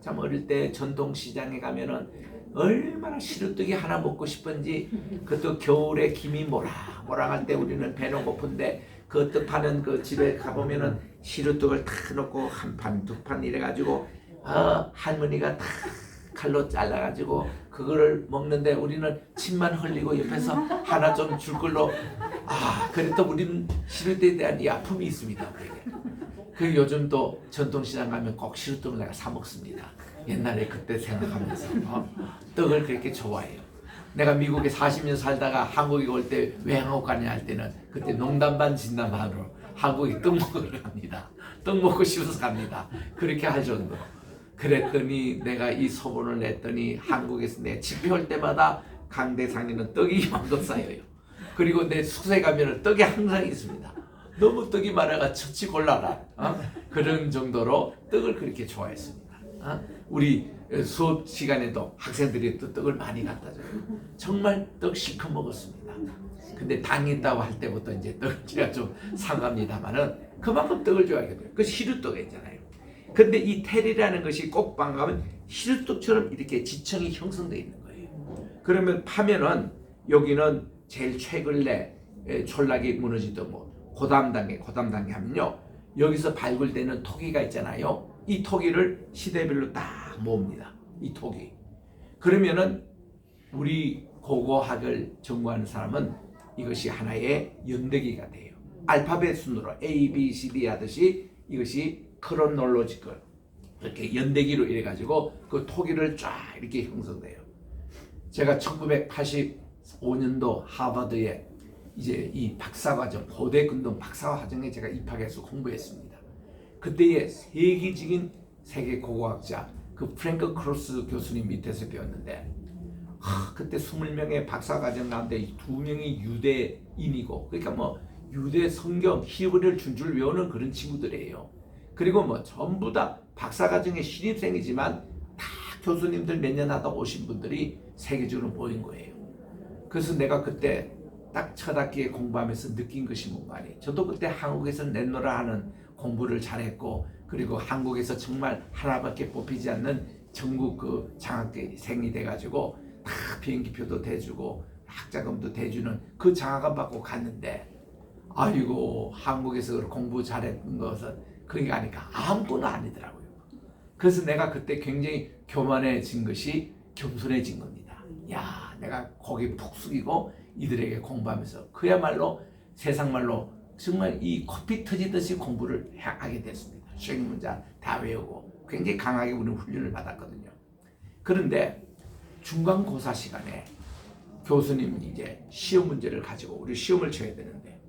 참 어릴 때 전통시장에 가면은 얼마나 시루떡이 하나 먹고 싶은지 그것도 겨울에 김이 모락모락할 때 우리는 배는 고픈데 그 떡 파는 그 집에 가보면은 시루떡을 다 넣고 한 판, 두 판 이래가지고 할머니가 다 칼로 잘라가지고 그거를 먹는데 우리는 침만 흘리고 옆에서 하나 좀 줄 걸로 그래도 우리는 시루떡에 대한 이 아픔이 있습니다. 우리에게. 그 요즘 또 전통시장 가면 꼭 시루떡을 내가 사 먹습니다. 옛날에 그때 생각하면서 떡을 그렇게 좋아해요. 내가 미국에 40년 살다가 한국에 올 때 왜 한국 가냐 할 때는 그때 농담 반 진담 반으로 한국에 떡 먹으러 갑니다. 떡 먹고 싶어서 갑니다. 그렇게 할 정도. 그랬더니 내가 이 소문을 냈더니 한국에서 내 집회할 때마다 강대상에는 떡이 이만큼 쌓여요. 그리고 내 숙소에 가면 떡이 항상 있습니다. 너무 떡이 많아가 처치 곤란한 그런 정도로 떡을 그렇게 좋아했습니다. 우리 수업 시간에도 학생들이 또 떡을 많이 갖다 줘요. 정말 떡 실컷 먹었습니다. 근데 당 있다고 할 때부터 이제 떡을 제가 좀 상합니다만은 그만큼 떡을 좋아하거든요. 그 시루떡 있잖아요. 근데 이 텔이라는 것이 꼭 방가면 시루떡처럼 이렇게 지층이 형성되어 있는 거예요. 그러면 파면은 여기는 제일 최근에 촌락이 무너지던 고담 단계 하면요. 여기서 발굴되는 토기가 있잖아요. 이 토기를 시대별로 딱 모읍니다. 이 토기. 그러면은 우리 고고학을 전공하는 사람은 이것이 하나의 연대기가 돼요. 알파벳 순으로 A, B, C, D 하듯이 이것이 크로놀로지컬 이렇게 연대기로 이래 가지고 그 토기를 쫙 이렇게 형성돼요. 제가 1985년도 하버드에 이제 이 박사과정 고대 근동 박사과정에 제가 입학해서 공부했습니다. 그때의 세계적인 세계 고고학자 그 프랭크 크로스 교수님 밑에서 배웠는데 그때 20명의 박사과정 가운데 2명이 유대인이고 그러니까 뭐 유대 성경 히브리를 줄줄 외우는 그런 친구들이에요. 그리고 뭐 전부 다 박사과정의 신입생이지만 다 교수님들 몇 년 하다 오신 분들이 세계적으로 모인 거예요. 그래서 내가 그때 딱 첫 학기에 공부하면서 느낀 것이 뭔가 아니. 저도 그때 한국에서 내노라 하는 공부를 잘했고 그리고 한국에서 정말 하나밖에 뽑히지 않는 전국 그 장학생이 돼가지고 다 비행기표도 대주고 학자금도 대주는 그 장학금 받고 갔는데 아이고 한국에서 공부 잘했던 것은 그게 아니까 아무것도 아니더라고요. 그래서 내가 그때 굉장히 교만해진 것이 겸손해진 겁니다. 야, 내가 거기 푹 숙이고 이들에게 공부하면서 그야말로 세상말로 정말 이 코피 터지듯이 공부를 하게 됐습니다. 수행 문자 다 외우고 굉장히 강하게 우리는 훈련을 받았거든요. 그런데 중간고사 시간에 교수님이 이제 시험 문제를 가지고 우리 시험을 쳐야 되는데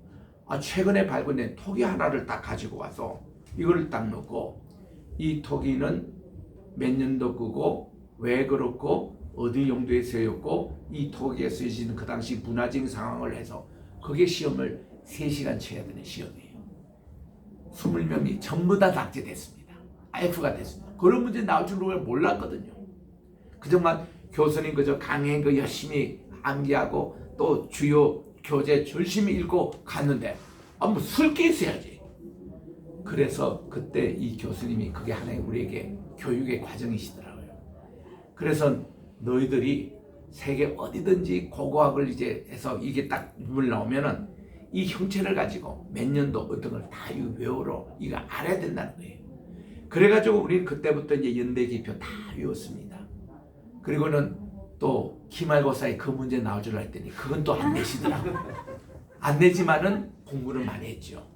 최근에 발굴된 토기 하나를 딱 가지고 와서 이거를 딱 넣고 이 토기는 몇 년도 끄고 왜 그렇고 어디 용도에 쓰였고 이 토기에 쓰여지는 그 당시 문화적인 상황을 해서 그게 시험을 3시간 쳐야 되는 시험이에요. 20명이 전부 다 낙제됐습니다. F가 됐습니다. 그런 문제 나올 줄 몰랐거든요. 그동안 교수님 그저 강의 그 열심히 암기하고 또 주요 교재 열심히 읽고 갔는데 뭐 쓸 게 있어야지. 그래서 그때 이 교수님이 그게 하나의 우리에게 교육의 과정이시더라고요. 그래서 너희들이 세계 어디든지 고고학을 이제 해서 이게 딱 물 나오면은 이 형체를 가지고 몇 년도 어떤 걸 다 외우러 이거 알아야 된다는 거예요. 그래가지고 우리는 그때부터 이제 연대기표 다 외웠습니다. 그리고는 또 기말고사에 그 문제 나올 줄 알았더니 그건 또 안 내시더라고요. 안 내지만은 공부를 많이 했죠.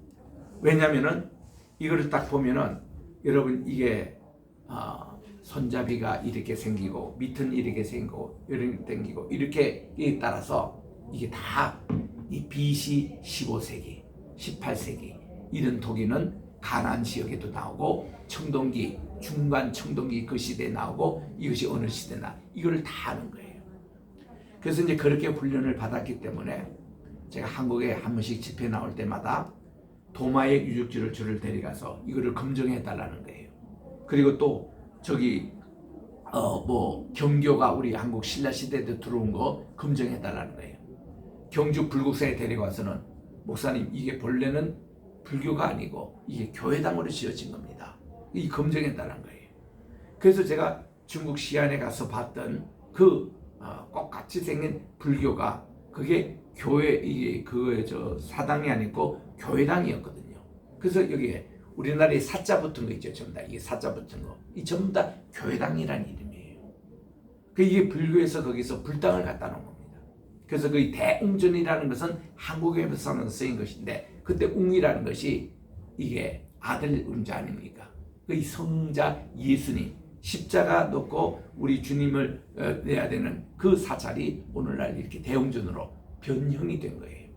왜냐면은 이거를 딱 보면은 여러분 이게 손잡이가 이렇게 생기고 밑은 이렇게 생기고 이렇게 생기고 이렇게 따라서 이게 다 이 BC 15세기, 18세기 이런 토기는 가나안 지역에도 나오고 청동기, 중간 청동기 그 시대에 나오고 이것이 어느 시대나 이거를 다 아는 거예요. 그래서 이제 그렇게 훈련을 받았기 때문에 제가 한국에 한 번씩 집회 나올 때마다 도마의 유적지를 저를 데려가서 이거를 검증해 달라는 거예요. 그리고 또 저기 경교가 우리 한국 신라 시대에 들어온 거 검증해 달라는 거예요. 경주 불국사에 데려가서는 목사님 이게 본래는 불교가 아니고 이게 교회당으로 지어진 겁니다. 이 검증해 달라는 거예요. 그래서 제가 중국 시안에 가서 봤던 그 꼭 같이 생긴 불교가 그게 교회 이게 그거에 사당이 아니고 교회당이었거든요. 그래서 여기에 우리나라에 사자 붙은 거 있죠. 전부 다 이게 사자 붙은 거. 이 전부 다 교회당이라는 이름이에요. 이게 불교에서 거기서 불당을 갖다 놓은 겁니다. 그래서 그 대웅전이라는 것은 한국에서는 쓰인 것인데 그때 웅이라는 것이 이게 아들 음자 아닙니까? 그 성자 예수님 십자가 놓고 우리 주님을 내야 되는 그 사찰이 오늘날 이렇게 대웅전으로 변형이 된 거예요.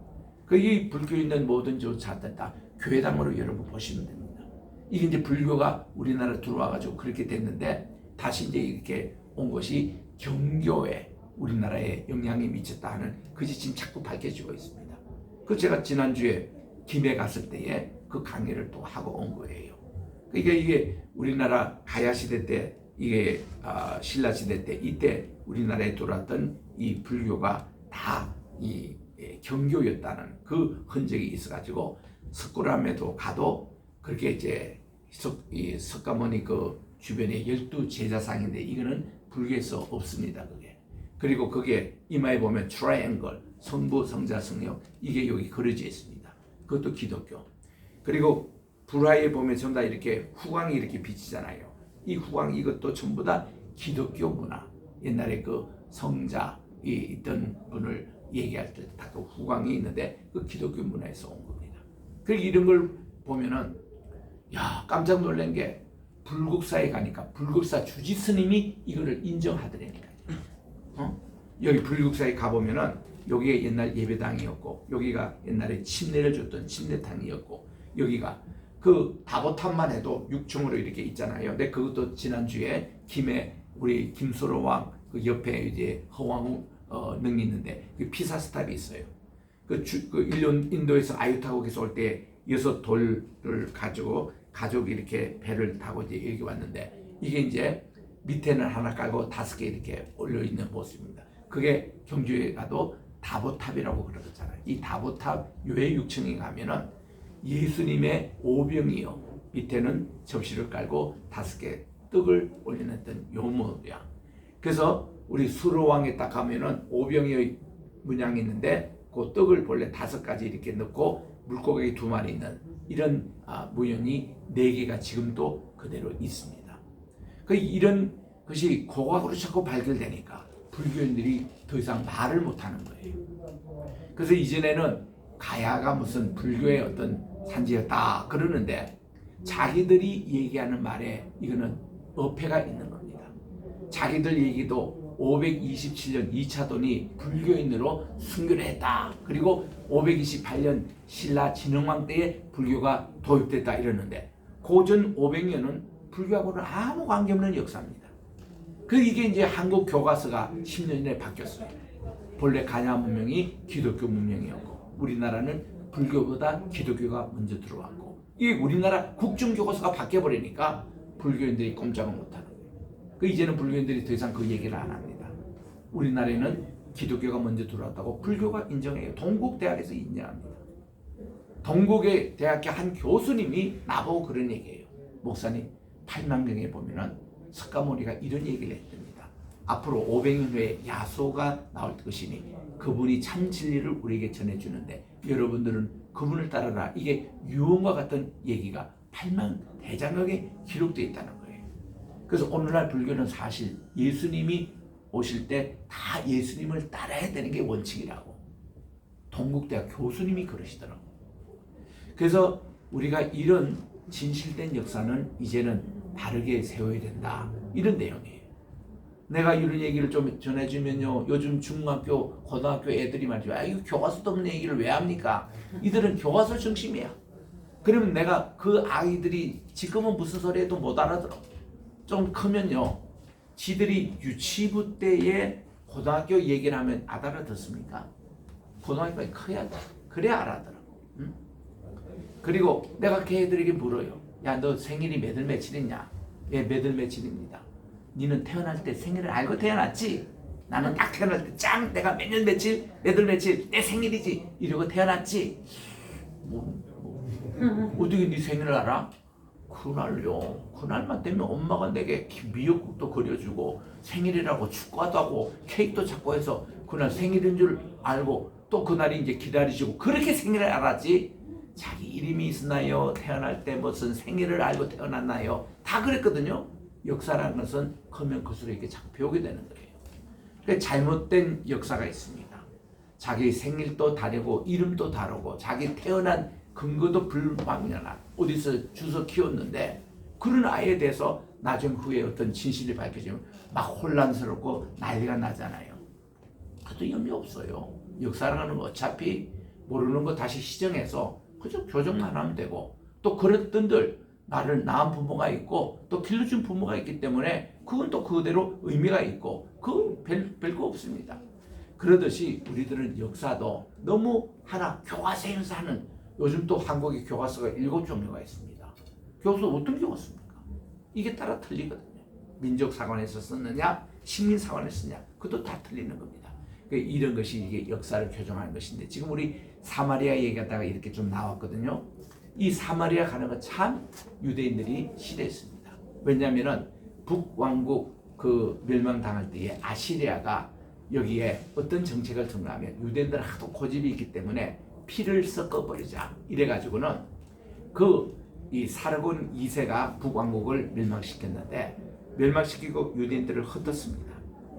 이 불교에 있는 모든 조차들 다 교회당으로 여러분 보시면 됩니다. 이게 이제 불교가 우리나라에 들어와가지고 그렇게 됐는데 다시 이제 이렇게 온 것이 경교에 우리나라에 영향이 미쳤다 하는 그것이 지금 자꾸 밝혀지고 있습니다. 그 제가 지난주에 김해 갔을 때에 그 강의를 또 하고 온 거예요. 그러니까 이게 우리나라 가야 시대 때 이게 신라 시대 때 이때 우리나라에 들어왔던 이 불교가 다 이 경교였다는 그 흔적이 있어가지고 석굴암에도 가도 그렇게 이제 이 석가모니 그 주변에 12제자상인데 이거는 불교에서 없습니다. 그게. 그리고 그게 이마에 보면 트라이앵글 성부 성자 성령 이게 여기 그려져 있습니다. 그것도 기독교. 그리고 불화에 보면 전부 다 이렇게 후광이 이렇게 비치잖아요. 이 후광 이것도 전부 다 기독교 문화. 옛날에 그 성자 있던 분을 얘기할 때 다 그 후광이 있는데 그 기독교 문화에서 온 겁니다. 그러니까 이런 걸 보면은 야 깜짝 놀란 게 불국사에 가니까 불국사 주지 스님이 이거를 인정하더라니까. 여기 불국사에 가보면은 여기가 옛날 예배당이었고 여기가 옛날에 침례를 줬던 침례탕이었고 여기가 그 다보탑만 해도 6층으로 이렇게 있잖아요. 근데 그것도 지난주에 우리 김소로 왕 그 옆에 이제 허왕 능이 있는데 그 피사스탑이 있어요. 그 인도에서 아유타국에서 올 때 6돌을 가지고 가족이 이렇게 배를 타고 이제 여기 왔는데 이게 이제 밑에는 하나 깔고 5개 이렇게 올려 있는 모습입니다. 그게 경주에 가도 다보탑이라고 그러잖아요. 이 다보탑 요의 6층에 가면은 예수님의 오병이요 밑에는 접시를 깔고 5개 떡을 올려놨던 요 모양. 그래서 우리 수로왕에 딱 가면은 오병이의 문양이 있는데 그 떡을 본래 5가지 이렇게 넣고 물고기 2마리 있는 이런 문양이 4개가 지금도 그대로 있습니다. 그 이런 것이 고각으로 자꾸 발견되니까 불교인들이 더 이상 말을 못하는 거예요. 그래서 이전에는 가야가 무슨 불교의 어떤 산지였다 그러는데 자기들이 얘기하는 말에 이거는 어폐가 있는 겁니다. 자기들 얘기도 527년 2차돈이 불교인으로 순교를 했다. 그리고 528년 신라 진흥왕 때에 불교가 도입됐다 이러는데 고전 500년은 불교하고는 아무 관계없는 역사입니다. 그 이게 이제 한국 교과서가 10년 전에 바뀌었어요. 본래 가야 문명이 기독교 문명이었고 우리나라는 불교보다 기독교가 먼저 들어왔고 이 우리나라 국정교과서가 바뀌어버리니까 불교인들이 꼼짝을 못하는 거예요. 그 이제는 불교인들이 더 이상 그 얘기를 안 합니다. 우리나라에는 기독교가 먼저 들어왔다고 불교가 인정해요. 동국대학에서 인정합니다. 동국의 대학교 한 교수님이 나보고 그런 얘기예요. 목사님 8만경에 보면은 석가모니가 이런 얘기를 했답니다. 앞으로 500년 후에 야소가 나올 것이니 그분이 참 진리를 우리에게 전해주는데 여러분들은 그분을 따르라. 이게 유언과 같은 얘기가 8만 대장경에 기록되어 있다는 거예요. 그래서 오늘날 불교는 사실 예수님이 오실 때 다 예수님을 따라야 되는 게 원칙이라고 동국대학 교수님이 그러시더라고요. 그래서 우리가 이런 진실된 역사는 이제는 바르게 세워야 된다. 이런 내용이에요. 내가 이런 얘기를 좀 전해주면요. 요즘 중학교, 고등학교 애들이 말이죠. 이거 교과서도 없는 얘기를 왜 합니까? 이들은 교과서 중심이야. 그러면 내가 그 아이들이 지금은 무슨 소리 해도 못 알아들어. 좀 크면요. 지들이 유치부 때에 고등학교 얘기를 하면 알아듣습니까? 고등학교가 커야 돼. 그래야 알아들어. 응? 그리고 내가 걔들에게 물어요. 야, 너 생일이 몇월 며칠이냐? 예, 몇월 며칠입니다. 니는 태어날 때 생일을 알고 태어났지? 나는 딱 태어날 때 짱 내가 몇 년 며칠, 몇월 며칠 내 생일이지 이러고 태어났지? 어떻게 네 생일을 알아? 그날만 되면 엄마가 내게 미역국도 끓여주고 생일이라고 축구도 하고 케이크도 잡고 해서 그날 생일인 줄 알고 또 그날이 이제 기다리시고 그렇게 생일을 알았지. 자기 이름이 있나요? 태어날 때 무슨 생일을 알고 태어났나요? 다 그랬거든요. 역사라는 것은 크면 클수록 이렇게 자꾸 배우게 되는 거예요. 그러니까 잘못된 역사가 있습니다. 자기 생일도 다르고 이름도 다르고 자기 태어난 근거도 불분명한 어디서 주워 키웠는데 그런 아이에 대해서 나중 후에 어떤 진실이 밝혀지면 막 혼란스럽고 난리가 나잖아요. 그것도 의미 없어요. 역사라는 건 어차피 모르는 거 다시 시정해서 그저 교정만 하면 되고 또 그랬던들 나를 낳은 부모가 있고 또 길러준 부모가 있기 때문에 그건 또 그대로 의미가 있고 그건 별거 없습니다. 그러듯이 우리들은 역사도 너무 하나 교과서에서 하는 요즘 또 한국의 교과서가 7종류가 있습니다. 교과서 어떤 교과서입니까? 이게 따라 틀리거든요. 민족사관에서 썼느냐 식민사관에서 썼느냐 그것도 다 틀리는 겁니다. 이런 것이 이게 역사를 교정하는 것인데 지금 우리 사마리아 얘기하다가 이렇게 좀 나왔거든요. 이 사마리아 가는 거 참 유대인들이 싫어했습니다. 왜냐하면은 북왕국 그 멸망당할 때에 아시리아가 여기에 어떤 정책을 정하면 유대인들 하도 고집이 있기 때문에 피를 섞어버리자 이래가지고는 이 사르곤 2세가 북왕국을 멸망시켰는데 멸망시키고 유대인들을 흩었습니다.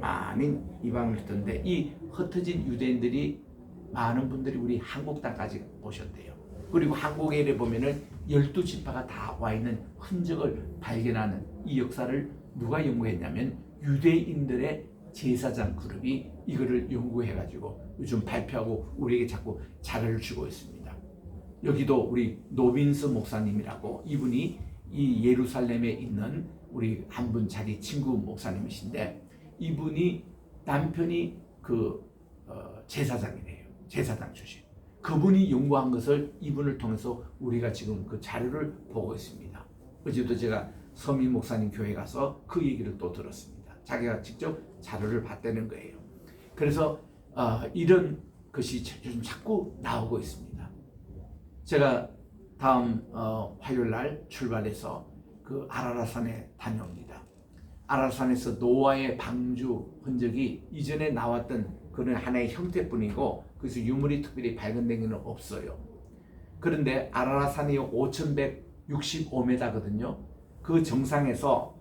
많은 이방을 했던데 이 흩어진 유대인들이 많은 분들이 우리 한국 땅까지 오셨대요. 그리고 한국에 이래 보면은 12지파가 다 와 있는 흔적을 발견하는 이 역사를 누가 연구했냐면 유대인들의 제사장 그룹이 이거를 연구해가지고 요즘 발표하고 우리에게 자꾸 자료를 주고 있습니다. 여기도 우리 노빈스 목사님이라고 이분이 이 예루살렘에 있는 우리 한 분 자기 친구 목사님이신데 이분이 남편이 제사장이래요. 제사장 출신. 그분이 연구한 것을 이분을 통해서 우리가 지금 그 자료를 보고 있습니다. 어제도 제가 서민 목사님 교회 가서 그 얘기를 또 들었습니다. 자기가 직접 자료를 봤다는 거예요. 그래서 이런 것이 요즘 자꾸 나오고 있습니다. 제가 다음 화요일 날 출발해서 그 아라라산에 다녀옵니다. 아라라산에서 노아의 방주 흔적이 이전에 나왔던 그런 하나의 형태뿐이고 그래서 유물이 특별히 발견된 게 없어요. 그런데 아라라산이 5,165m거든요. 그 정상에서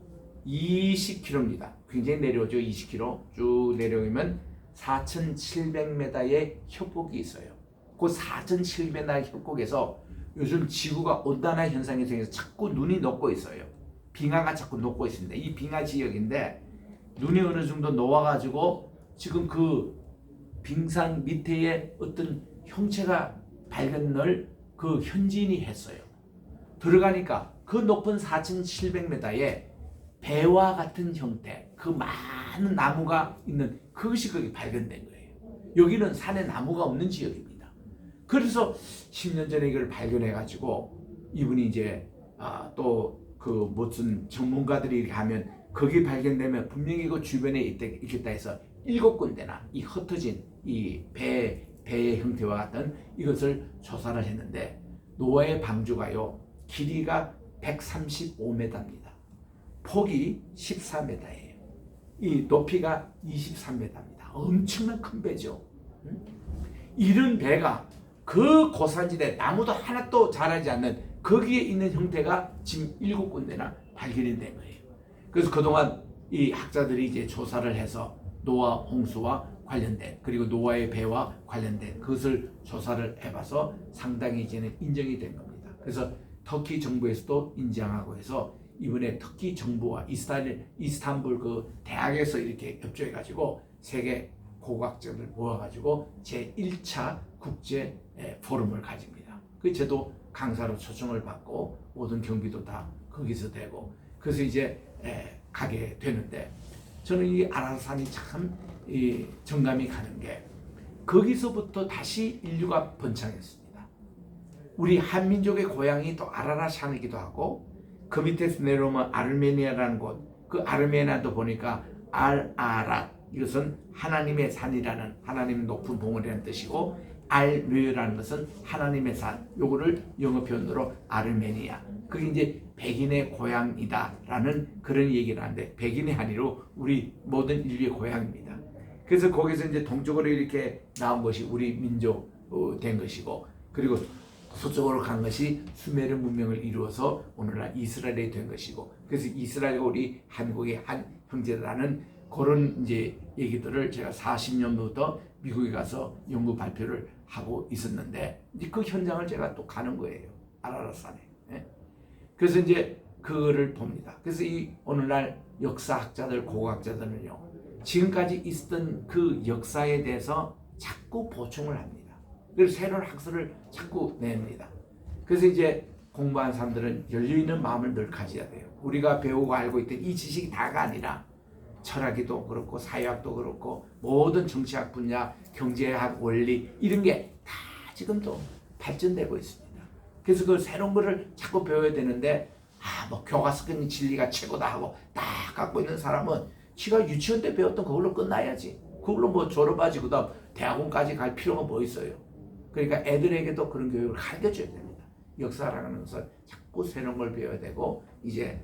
20km입니다. 굉장히 내려오죠. 20km 쭉 내려오면 4,700m의 협곡이 있어요. 그 4,700m의 협곡에서 요즘 지구가 온난화 현상이 생겨서 자꾸 눈이 녹고 있어요. 빙하가 자꾸 녹고 있습니다. 이 빙하 지역인데 눈이 어느 정도 녹아가지고 지금 그 빙상 밑에 어떤 형체가 발견을 그 현지인이 했어요. 들어가니까 그 높은 4,700m에 배와 같은 형태, 그 많은 나무가 있는 그것이 거기 발견된 거예요. 여기는 산에 나무가 없는 지역입니다. 그래서 10년 전에 이걸 발견해가지고 이분이 이제 또 그 무슨 전문가들이 이렇게 하면 거기 발견되면 분명히 그 주변에 있겠다 해서 7군데나 이 흩어진 이 배의 형태와 같은 이것을 조사를 했는데 노아의 방주가요 길이가 135m입니다. 폭이 14m예요. 이 높이가 23m입니다. 엄청난 큰 배죠. 이런 배가 그 고산지대 나무도 하나도 자라지 않는 거기에 있는 형태가 지금 7군데나 발견이 된 거예요. 그래서 그동안 이 학자들이 이제 조사를 해서 노아 홍수와 관련된 그리고 노아의 배와 관련된 그것을 조사를 해봐서 상당히 이제는 인정이 된 겁니다. 그래서 터키 정부에서도 인정하고 해서 이번에 터키 정부와 이스탄불 그 대학에서 이렇게 협조해가지고 세계 고고학자들 모아가지고 제1차 국제 포럼을 가집니다. 그 저도 강사로 초청을 받고 모든 경비도 다 거기서 되고 그래서 이제 가게 되는데 저는 이 아라산이 참 정감이 가는 게 거기서부터 다시 인류가 번창했습니다. 우리 한민족의 고향이 또 아라라산이기도 하고 그 밑에서 내려오면 아르메니아라는 곳, 그 아르메니아도 보니까 알아랏 이것은 하나님의 산이라는 하나님 높은 봉우리라는 뜻이고 알르라는 것은 하나님의 산, 요거를 영어 표현으로 아르메니아. 그게 이제 백인의 고향이다라는 그런 얘기를 하는데 백인이 아니로 우리 모든 인류의 고향입니다. 그래서 거기서 이제 동쪽으로 이렇게 나온 것이 우리 민족 된 것이고 그리고 서쪽으로 간 것이 수메르 문명을 이루어서 오늘날 이스라엘이 된 것이고 그래서 이스라엘과 우리 한국의 한 형제라는 그런 이제 얘기들을 제가 40년부터 미국에 가서 연구 발표를 하고 있었는데 이제 그 현장을 제가 또 가는 거예요. 아라라산에. 그래서 이제 그거를 봅니다. 그래서 이 오늘날 역사학자들, 고고학자들은요, 지금까지 있었던 그 역사에 대해서 자꾸 보충을 합니다. 그래서 새로운 학설을 자꾸 냅니다. 그래서 이제 공부한 사람들은 열려있는 마음을 늘 가져야 돼요. 우리가 배우고 알고 있던 이 지식이 다가 아니라 철학이도 그렇고 사회학도 그렇고 모든 정치학 분야, 경제학 원리 이런 게 다 지금도 발전되고 있습니다. 그래서 그 새로운 거를 자꾸 배워야 되는데 뭐 교과서적인 진리가 최고다 하고 딱 갖고 있는 사람은 지가 유치원 때 배웠던 그걸로 끝나야지. 그걸로 뭐 졸업하지 그다음 대학원까지 갈 필요가 뭐 있어요. 그러니까 애들에게도 그런 교육을 가르쳐줘야 됩니다. 역사라는 것은 자꾸 새로운 걸 배워야 되고 이제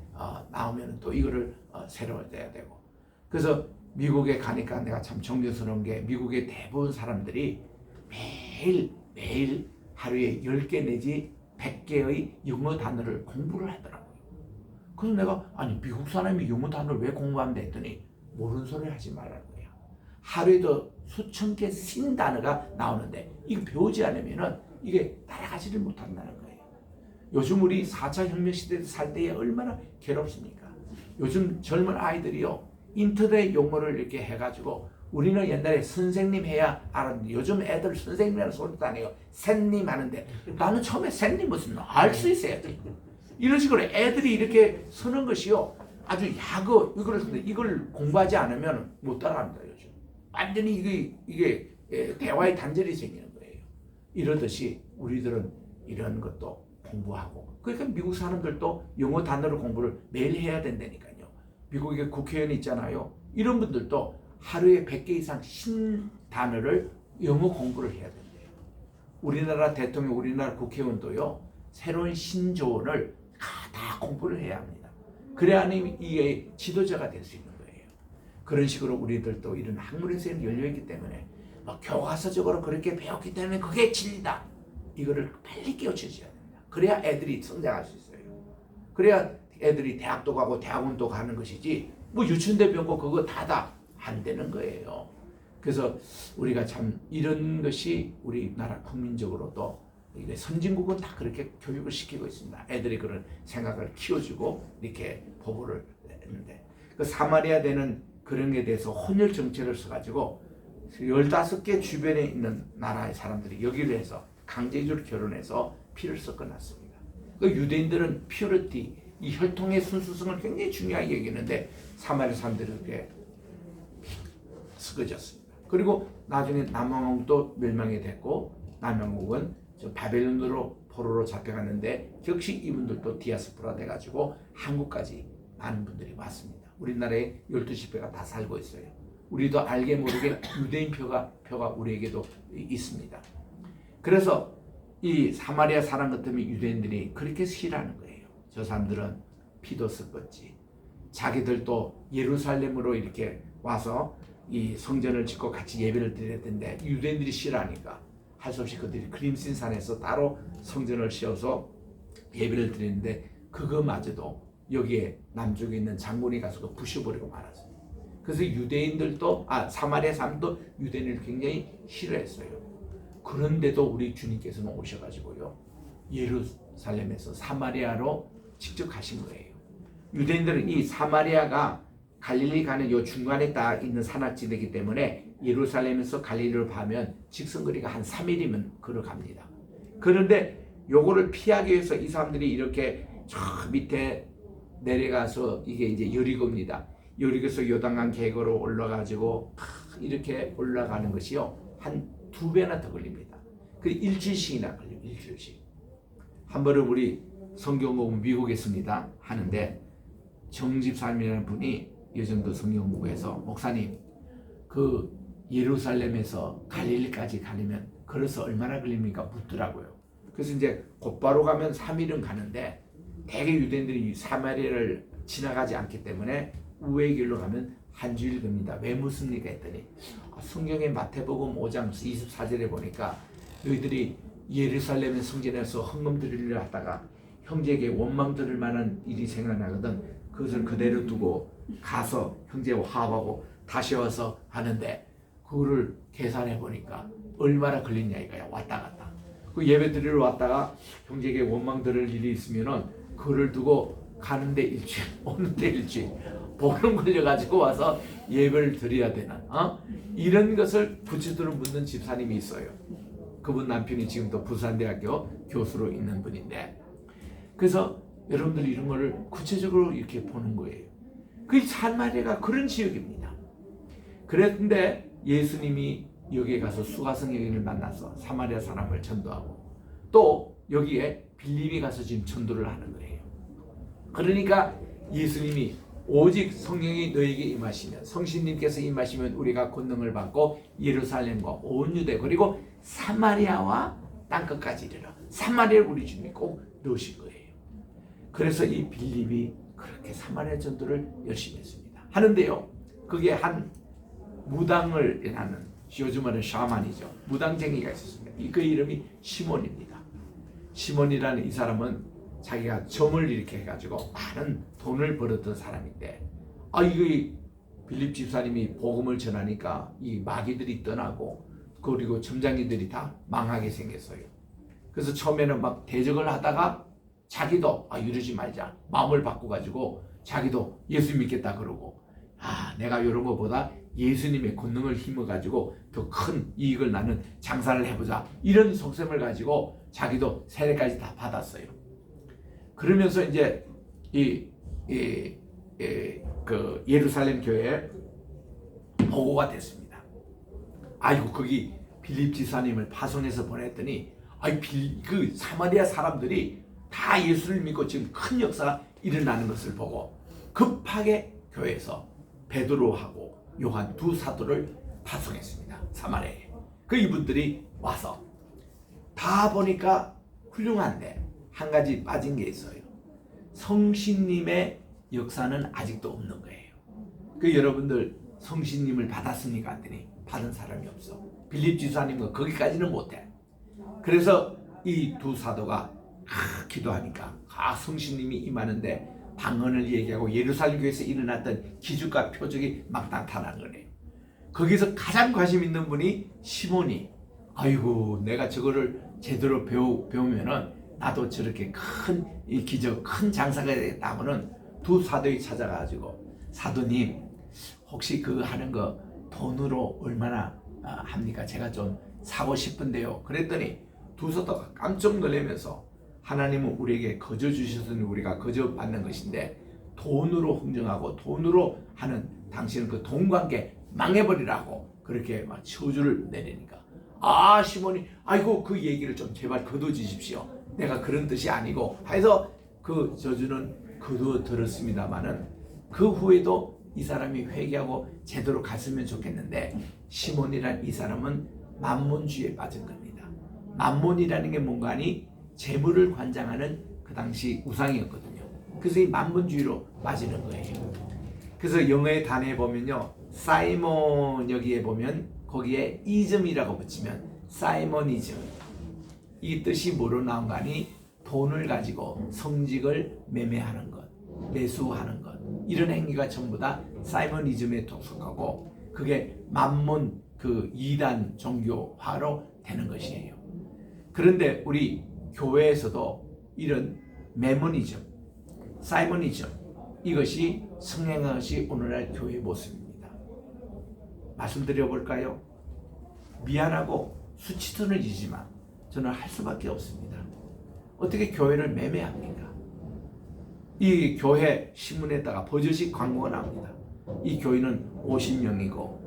나오면 또 이거를 새로워야 되고 그래서 미국에 가니까 내가 참 존경스러운 게 미국의 대부분 사람들이 매일 하루에 10개 내지 100개의 영어 단어를 공부를 하더라고요. 그래서 내가 아니 미국 사람이 영어 단어를 왜 공부한다 했더니 모르는 소리 하지 말라고요. 하루에도 수천 개 신단어가 나오는데 이거 배우지 않으면은 이게 따라가지를 못한다는 거예요. 요즘 우리 4차 혁명 시대에 살 때에 얼마나 괴롭습니까? 요즘 젊은 아이들이요 인터넷 용어를 이렇게 해가지고 우리는 옛날에 선생님 해야 알았는데 요즘 애들 선생님이라는 소리도 안 해요. 샌님 하는데 나는 처음에 샌님 무슨 알 수 있어야지. 이런 식으로 애들이 이렇게 서는 것이요 아주 약어 이걸 공부하지 않으면 못 따라합니다. 요즘 완전히 이게 대화의 단절이 생기는 거예요. 이러듯이 우리들은 이런 것도 공부하고 그러니까 미국 사람들도 영어 단어를 공부를 매일 해야 된다니까요. 미국에 국회의원 있잖아요. 이런 분들도 하루에 100개 이상 신단어를 영어 공부를 해야 된대요. 우리나라 대통령, 우리나라 국회의원도요. 새로운 신조어를 다 공부를 해야 합니다. 그래야만 이게 지도자가 될 수 있는 거예요. 그런 식으로 우리들도 이런 학문에서는 열려있기 때문에 교과서적으로 그렇게 배웠기 때문에 그게 진리다. 이거를 빨리 깨우쳐줘야 됩니다. 그래야 애들이 성장할 수 있어요. 그래야 애들이 대학도 가고 대학원도 가는 것이지 뭐 유치원대 병고 그거 다다 안 되는 거예요. 그래서 우리가 참 이런 것이 우리나라 국민적으로도 이게 선진국은 다 그렇게 교육을 시키고 있습니다. 애들이 그런 생각을 키워주고 이렇게 보고를 했는데 그 사마리아 되는 그런 게 대해서 혼혈 정책을 써가지고 15개 주변에 있는 나라의 사람들이 여기를 해서 강제적으로 결혼해서 피를 섞어놨습니다. 그 유대인들은 퓨리티, 이 혈통의 순수성을 굉장히 중요하게 여기는데 사마리아 사람들이 그렇게 섞어졌습니다. 그리고 나중에 남왕국도 멸망이 됐고 남왕국은 바벨론으로 포로로 잡혀갔는데 역시 이분들도 디아스포라 돼가지고 한국까지 많은 분들이 왔습니다. 우리나라에 12지파가 다 살고 있어요. 우리도 알게 모르게 유대인 표가 우리에게도 있습니다. 그래서 이 사마리아 사람 같으면 유대인들이 그렇게 싫어하는 거예요. 저 사람들은 피도 섞었지. 자기들도 예루살렘으로 이렇게 와서 이 성전을 짓고 같이 예배를 드려야 되는데 유대인들이 싫어하니까 할 수 없이 그들이 그림신 산에서 따로 성전을 씌워서 예배를 드리는데 그거마저도 여기에 남쪽에 있는 장군이 가서 그 부셔버리고 말았어요. 그래서 유대인들도 사마리아 사람도 유대인을 굉장히 싫어했어요. 그런데도 우리 주님께서는 오셔가지고요 예루살렘에서 사마리아로 직접 가신 거예요. 유대인들은 이 사마리아가 갈릴리 가는 요 중간에 딱 있는 산악지대이기 때문에 예루살렘에서 갈릴리로 가면 직선거리가 한 3일이면 걸어갑니다. 그런데 요거를 피하기 위해서 이 사람들이 이렇게 저 밑에 내려가서 이게 이제 여리고입니다. 여리고에서 요단강 계곡으로 올라가지고 이렇게 올라가는 것이요 한 2배나 더 걸립니다. 그 일주일씩이나 걸려요. 일주일씩. 한 번은 우리 성경공부 미국에 있습니다 하는데 정집사님이라는 분이 요즘도 성경공부에서 목사님 그 예루살렘에서 갈릴리까지 가려면 걸어서 얼마나 걸립니까? 묻더라고요. 그래서 이제 곧바로 가면 3일은 가는데 대개 유대인들이 사마리아를 지나가지 않기 때문에 우회의 길로 가면 한 주일 겁니다. 왜 묻습니까? 했더니 성경의 마태복음 5장 24절에 보니까 너희들이 예루살렘의 성전에서 헌금 드리려 하다가 형제에게 원망 들을 만한 일이 생각나거든 그것을 그대로 두고 가서 형제와 화합하고 다시 와서 하는데 그거를 계산해 보니까 얼마나 걸리냐 이거야. 왔다 갔다. 그 예배 드리러 왔다가 형제에게 원망 들을 일이 있으면은 그거를 두고 가는데 일주일, 오는데 일주일, 보름 걸려가지고 와서 예배를 드려야 되는 이런 것을 구체적으로 묻는 집사님이 있어요. 그분 남편이 지금도 부산대학교 교수로 있는 분인데 그래서 여러분들이 이런 거를 구체적으로 이렇게 보는 거예요. 그 사마리아가 그런 지역입니다. 그랬는데 예수님이 여기에 가서 수가성 여인을 만나서 사마리아 사람을 전도하고 또 여기에 빌립이 가서 지금 전도를 하는 거예요. 그러니까 예수님이 오직 성령이 너에게 임하시면 성신님께서 임하시면 우리가 권능을 받고 예루살렘과 온 유대 그리고 사마리아와 땅끝까지 이르러 사마리아를 우리 주님이 꼭 넣으신 거예요. 그래서 이 빌립이 그렇게 사마리아 전도를 열심히 했습니다. 하는데요. 그게 한 무당을 하는 요즘 말은 샤만이죠. 무당쟁이가 있었습니다. 그 이름이 시몬입니다. 시몬이라는 이 사람은 자기가 점을 이렇게 해가지고 많은 돈을 벌었던 사람인데 이거 빌립 집사님이 복음을 전하니까 이 마귀들이 떠나고 그리고 점장이들이 다 망하게 생겼어요. 그래서 처음에는 막 대적을 하다가 자기도 이러지 말자 마음을 바꿔가지고 자기도 예수 믿겠다 그러고 내가 이런 거보다 예수님의 권능을 힘어가지고 더 큰 이익을 나는 장사를 해보자 이런 속셈을 가지고 자기도 세례까지 다 받았어요. 그러면서 이제 그 예루살렘 교회에 보고가 됐습니다. 아이고 거기 빌립 지사님을 파송해서 보냈더니 그 사마리아 사람들이 다 예수를 믿고 지금 큰 역사가 일어나는 것을 보고 급하게 교회에서 베드로하고 요한 두 사도를 파송했습니다. 사마리아에. 그 이분들이 와서 다 보니까 훌륭한데 한 가지 빠진 게 있어요. 성신님의 역사는 아직도 없는 거예요. 그 여러분들 성신님을 받았습니까? 했더니 받은 사람이 없어. 빌립 지사님은 거기까지는 못해. 그래서 이 두 사도가 기도하니까 성신님이 임하는데 방언을 얘기하고 예루살렘 교회에서 일어났던 기적과 표적이 막 나타나는 거네요. 거기서 가장 관심 있는 분이 시몬이 아이고 내가 저거를 제대로 배우면은 나도 저렇게 큰 이 기적 큰 장사가 되겠다 하고는 두 사도에 찾아가지고 사도님 혹시 그거 하는 거 돈으로 얼마나 합니까? 제가 좀 사고 싶은데요. 그랬더니 두 사도가 깜짝 놀라면서 하나님은 우리에게 거저 주셨으니 우리가 거저 받는 것인데 돈으로 흥정하고 돈으로 하는 당신은 그 돈 관계 망해버리라고 그렇게 막 저주를 내리니까 시몬이 아이고 그 얘기를 좀 제발 거둬 주십시오. 내가 그런 뜻이 아니고 해서 그 저주는 거둬 들었습니다마는 그 후에도 이 사람이 회개하고 제대로 갔으면 좋겠는데 시몬이란 이 사람은 만몬주의에 빠진 겁니다. 만몬이라는 게 뭔가 하니 재물을 관장하는 그 당시 우상이었거든요. 그래서 이 만몬주의로 빠지는 거예요. 그래서 영어의 단어에 보면요. 사이몬 여기에 보면 거기에 이즘이라고 붙이면 사이모니즘 이 뜻이 뭐로 나온 거니 돈을 가지고 성직을 매매하는 것, 매수하는 것 이런 행위가 전부 다 사이모니즘에 속하고 그게 만몬 그 이단 종교화로 되는 것이에요. 그런데 우리 교회에서도 이런 매모니즘, 사이모니즘 이것이 성행한 것이 오늘날 교회의 모습입니다. 말씀드려볼까요? 미안하고 수치스러운 일이지만 저는 할 수밖에 없습니다. 어떻게 교회를 매매합니까? 이 교회 신문에다가 버젓이 광고가 나옵니다. 이 교회는 50명이고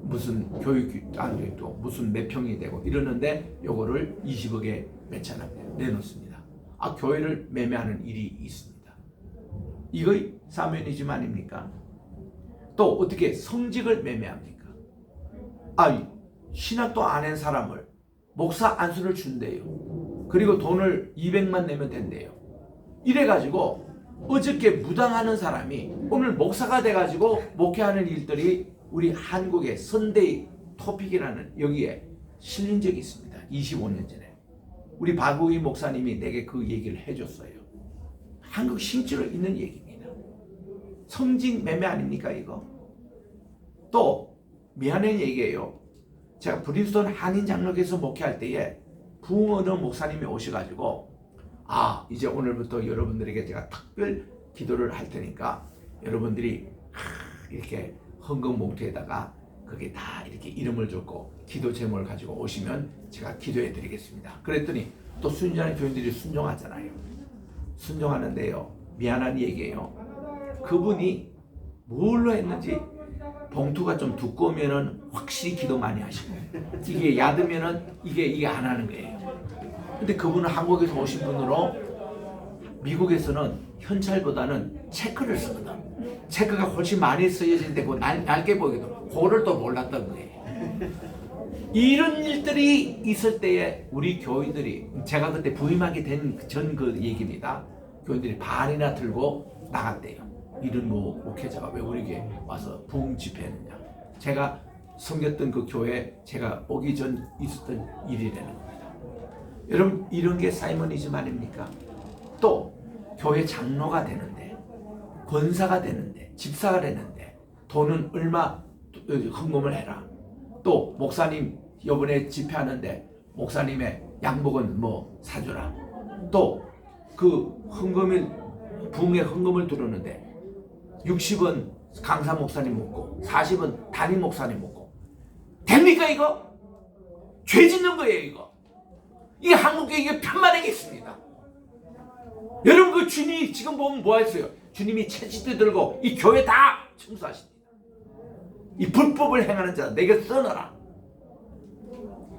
무슨 교육도 무슨 몇 평이 되고 이러는데 요거를 20억에 몇천원 내놓습니다. 교회를 매매하는 일이 있습니다. 이거 사모니즘 아닙니까? 또 어떻게 성직을 매매합니까? 신학도 안 한 사람을 목사 안수를 준대요. 그리고 돈을 200만 내면 된대요. 이래가지고 어저께 무당하는 사람이 오늘 목사가 돼가지고 목회하는 일들이 우리 한국의 선데이 토픽이라는 여기에 실린 적이 있습니다. 25년 전에 우리 박우희 목사님이 내게 그 얘기를 해줬어요. 한국 실제로 있는 얘기입니다. 성직 매매 아닙니까 이거? 또 미안한 얘기예요. 제가 브리스톤 한인 장로교에서 목회할 때에 부흥어느 목사님이 오셔가지고 이제 오늘부터 여러분들에게 제가 특별 기도를 할 테니까 여러분들이 이렇게 헌금 봉투에다가 거기에 다 이렇게 이름을 적고 기도 제목을 가지고 오시면 제가 기도해 드리겠습니다. 그랬더니 또 순전한 교인들이 순종하잖아요. 순종하는데요. 미안한 얘기예요. 그분이 뭘로 했는지 봉투가 좀 두꺼우면은 확실히 기도 많이 하시고 이게 얕으면은 이게 안 하는 거예요. 근데 그분은 한국에서 오신 분으로 미국에서는 현찰보다는 체크를 쓰거든. 체크가 훨씬 많이 쓰여지는데 그 얇게 보이거든. 그거를 또 몰랐던 거예요. 이런 일들이 있을 때에 우리 교인들이 제가 그때 부임하게 된 전 그 얘기입니다. 교인들이 반이나 들고 나갔대요. 이런 목회자가 왜 우리에게 와서 부흥 집회했느냐. 제가 섬겼던 그 교회 제가 오기 전 있었던 일이라는 겁니다. 여러분 이런 게 사이모니즘 아닙니까? 또 교회 장로가 되는데 권사가 되는데 집사가 되는데 돈은 얼마 헌금을 해라. 또 목사님 이번에 집회하는데 목사님의 양복은 뭐 사주라. 또 그 헌금을 부흥회 헌금을 들었는데 60은 강사 목사님 먹고 40은 담임 목사님 먹고 됩니까 이거? 죄 짓는 거예요 이거. 이게 한국에 이게 편만하게 있습니다. 여러분 그 주님이 지금 보면 뭐 했어요? 주님이 채찍도 들고 이 교회 다 청소하십니다. 이 불법을 행하는 자 내게 써너라.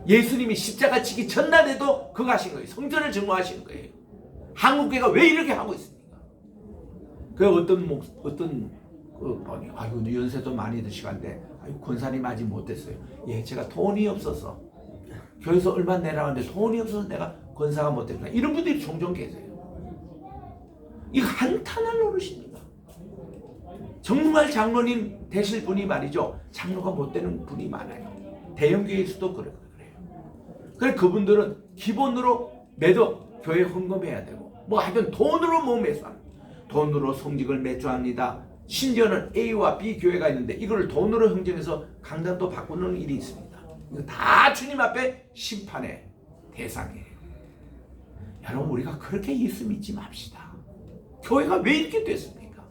예수님이 십자가 치기 전날에도 그거 하신 거예요. 성전을 증거하시는 거예요. 한국교회가 왜 이렇게 하고 있습니까? 그 어떤 분이 아이고 연세도 많이 드시간데 아이고 권사님 아직 못 됐어요. 예, 제가 돈이 없어서 교회에서 얼마 내라고 하는데 돈이 없어서 내가 권사가 못 됐구나. 이런 분들이 종종 계세요. 이거 한탄할 노릇입니다. 정말 장로님 되실 분이 말이죠. 장로가 못 되는 분이 많아요. 대형교회에서도 그래요. 그래서 그분들은 기본으로 매도 교회 헌금해야 되고 뭐 하여튼 돈으로 뭐 매수합니다. 돈으로 성직을 매주합니다. 심지어는 A와 B 교회가 있는데 이걸 돈으로 형정해서 강단도 바꾸는 일이 있습니다. 이거 다 주님 앞에 심판의 대상이에요. 여러분 우리가 그렇게 예수 믿지 맙시다. 교회가 왜 이렇게 됐습니까?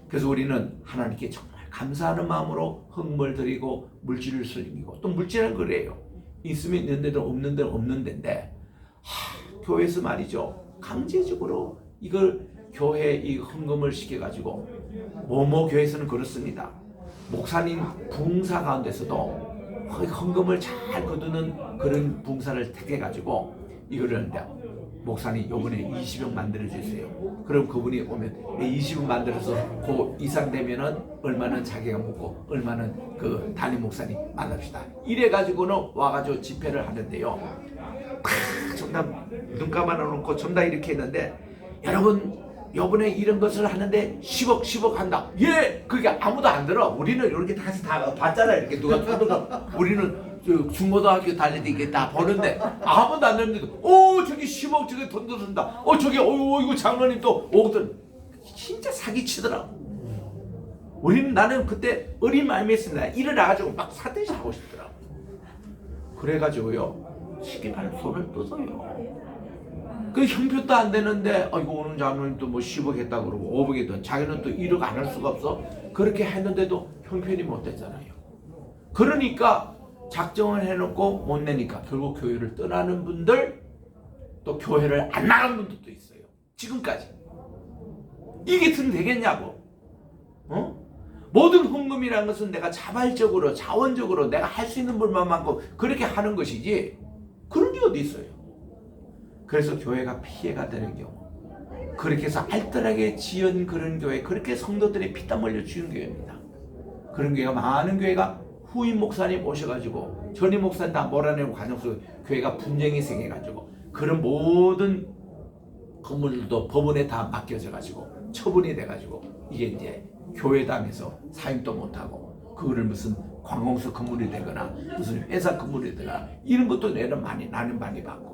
그래서 우리는 하나님께 정말 감사하는 마음으로 헌금을 드리고 물질을 섬기고 또 물질은 그래요. 있으면 있는 데도 없는 데는 없는 데인데 교회에서 말이죠. 강제적으로 이걸 교회 이 헌금을 시켜가지고 뭐뭐 교회에서는 그렇습니다. 목사님 부흥사 가운데서도 헌금을 잘 거두는 그런 부흥사를 택해가지고 이거를 하는데 목사님 요번에 20억 만들어주세요. 그럼 그분이 오면 20억 만들어서 그 이상 되면은 얼마는 자기가 먹고 얼마는 그 담임 목사님 만납시다. 이래가지고는 와가지고 집회를 하는데요. 전부 눈 감아놓고 전부 다 이렇게 했는데 여러분 요번에 이런 것을 하는데 10억 한다. 예, 그게 아무도 안 들어. 우리는 이렇게 다시 다 봤잖아요. 이렇게 누가 쳐들어. 우리는 중고등학교 다닐 때 이게 다 보는데 아무도 안 듣는데 저기 10억 저기 돈 들어준다. 저기 이거 장로님 또 5억 들 진짜 사기치더라고. 나는 그때 어린 마음이 있습니다. 일어나가지고 막 사대시 하고 싶더라고. 그래가지고요 시기판에 손을 떠서요. 그 형편도 안 되는데 이거 오는 장로님 또 뭐 10억 했다 그러고 5억 했던 자기는 또 1억 안 할 수가 없어. 그렇게 했는데도 형편이 못 됐잖아요. 그러니까 작정을 해놓고 못 내니까 결국 교회를 떠나는 분들 또 교회를 안 나가는 분들도 있어요. 지금까지. 이게 되겠냐고. 모든 헌금이라는 것은 내가 자발적으로 자원적으로 내가 할 수 있는 분만큼 그렇게 하는 것이지 그런 게 어디 있어요. 그래서 교회가 피해가 되는 경우 그렇게 해서 알뜰하게 지은 그런 교회 그렇게 성도들이 피땀 흘려 주는 교회입니다. 그런 교회가 많은 교회가 후임 목사님 오셔가지고 전임 목사님 다 몰아내고 과정 속에 교회가 분쟁이 생겨가지고 그런 모든 건물들도 법원에 다 맡겨져가지고 처분이 돼가지고 이게 이제 교회당에서 사임도 못하고 그거를 무슨 관공서 건물이 되거나 무슨 회사 건물이 되거나 이런 것도 나는 많이 받고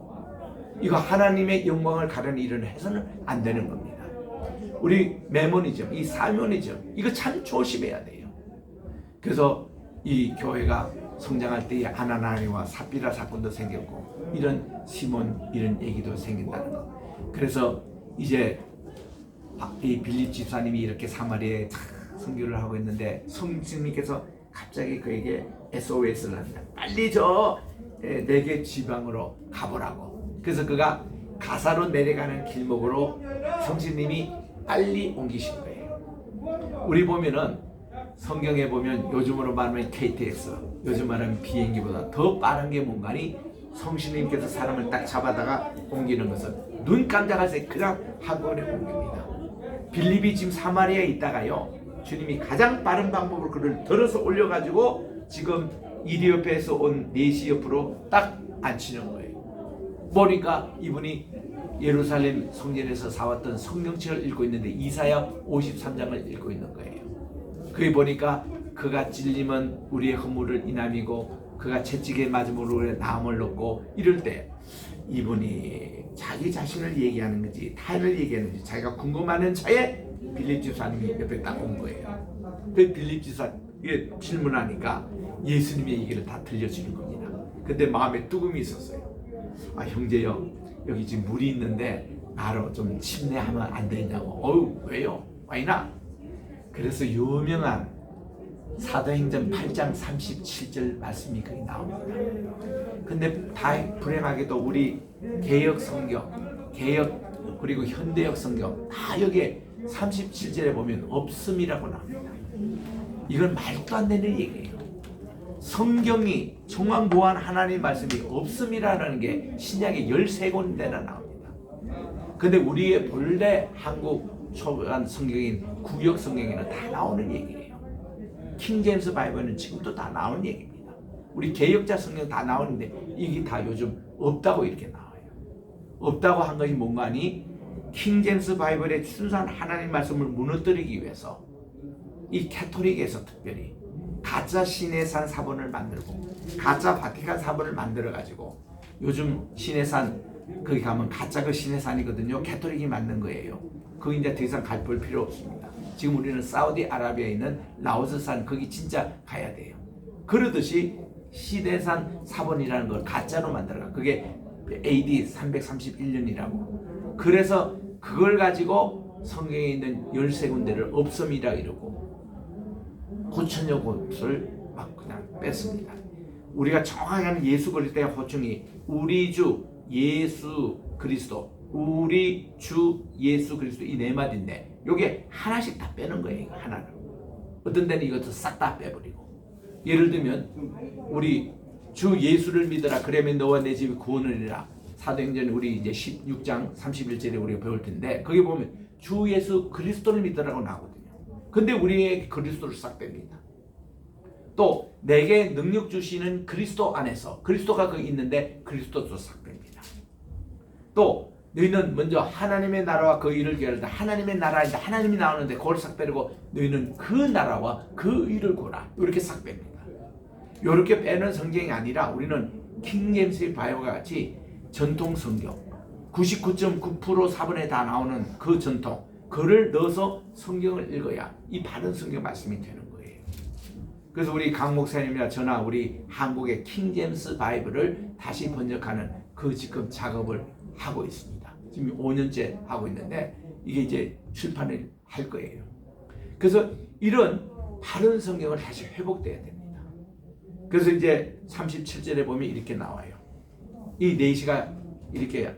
이거 하나님의 영광을 가려는 일을 해서는 안 되는 겁니다. 우리 메모니즘, 이 사모니즘 이거 참 조심해야 돼요. 그래서 이 교회가 성장할 때에 아나나니와 삽비라 사건도 생겼고 이런 시몬 이런 얘기도 생긴다는 거. 그래서 이제 이 빌립 집사님이 이렇게 사마리아에 선교를 하고 있는데 성령님께서 갑자기 그에게 SOS를 합니다. 빨리 내게 지방으로 가보라고. 그래서 그가 가사로 내려가는 길목으로 성신님이 빨리 옮기신 거예요. 우리 보면은 성경에 보면 요즘으로 말하면 KTX, 요즘 말하면 비행기보다 더 빠른 게 뭔가니 성신님께서 사람을 딱 잡아다가 옮기는 것은 눈 깜짝할 새 그냥 학원에 옮깁니다. 빌립이 지금 사마리아에 있다가요 주님이 가장 빠른 방법으로 그를 들어서 올려가지고 지금 이디오피아에서 온 네시 옆으로 딱 앉히는 거예요. 보니까 이분이 예루살렘 성전에서 사왔던 성경책을 읽고 있는데 이사야 53장을 읽고 있는 거예요. 그게 보니까 그가 찔림은 우리의 허물을 인함이고 그가 채찍에 맞음으로 우리의 나음을 얻고 이럴 때 이분이 자기 자신을 얘기하는 건지 타인을 얘기하는 건지 자기가 궁금하는 차에 빌립 집사님이 옆에 딱 온 거예요. 그 빌립 집사 이게 질문하니까 예수님의 얘기를 다 들려주는 겁니다. 근데 마음에 뚜금이 있었어요. 아 형제요, 여기 지금 물이 있는데 나로 좀 침례하면 안 되냐고. 어우 왜요? 와이나? 그래서 유명한 사도행전 8장 37절 말씀이 거기 나옵니다. 근데 다 불행하게도 우리 개역 성경, 개역 그리고 현대역 성경 다 여기에 37절에 보면 없음이라고 나옵니다. 이건 말도 안 되는 얘기예요. 성경이 중앙보안 하나님 말씀이 없음이라는 게 신약의 13군데나 나옵니다. 근데 우리의 본래 한국 초반 성경인 구역 성경에는 다 나오는 얘기예요. 킹제임스 바이블은 지금도 다 나오는 얘기입니다. 우리 개역자 성경 다 나오는데 이게 다 요즘 없다고 이렇게 나와요. 없다고 한 것이 뭔가 하니 킹제임스 바이블의 순수한 하나님 말씀을 무너뜨리기 위해서 이 캐토릭에서 특별히 가짜 시내산 사본을 만들고 가짜 바티칸 사본을 만들어 가지고 요즘 시내산 거기 가면 가짜 그 시내산이거든요. 캐토릭이 만든 거예요. 그거 이제 더 이상 갈 필요 없습니다. 지금 우리는 사우디아라비아에 있는 라오스산 거기 진짜 가야 돼요. 그러듯이 시내산 사본이라는 걸 가짜로 만들어가. 그게 AD 331년이라고. 그래서 그걸 가지고 성경에 있는 13군데를 없음이라 이러고 9천여 곳을 막 그냥 뺐습니다. 우리가 정확히 하는 예수 그리스도의 호칭이 우리 주 예수 그리스도, 우리 주 예수 그리스도 이 네 마디인데 요게 하나씩 다 빼는 거예요. 이거 하나를. 어떤 데는 이것도 싹 다 빼버리고. 예를 들면 우리 주 예수를 믿어라 그러면 너와 내 집이 구원을 이라. 사도행전 우리 이제 16장 31절에 우리가 배울 텐데 거기 보면 주 예수 그리스도를 믿으라고 나오거든요. 근데 우리의 그리스도를 싹 뺍니다. 또 내게 능력 주시는 그리스도 안에서 그리스도가 거기 있는데 그리스도도 싹 뺍니다. 또 너희는 먼저 하나님의 나라와 그 일을 구하라. 하나님의 나라인데 하나님이 나오는데 그걸 싹 빼고 너희는 그 나라와 그 일을 구하라. 이렇게 싹 뺍니다. 이렇게 빼는 성경이 아니라 우리는 킹제임스 바이블과 같이 전통 성경 99.9% 사본에 다 나오는 그 전통 그를 넣어서 성경을 읽어야 이 바른 성경 말씀이 되는 거예요. 그래서 우리 강 목사님이나 저나 우리 한국의 킹제임스 바이블을 다시 번역하는 그 지금 작업을 하고 있습니다. 지금 5년째 하고 있는데 이게 이제 출판을 할 거예요. 그래서 이런 바른 성경을 다시 회복돼야 됩니다. 그래서 이제 37절에 보면 이렇게 나와요. 이 4시가 이렇게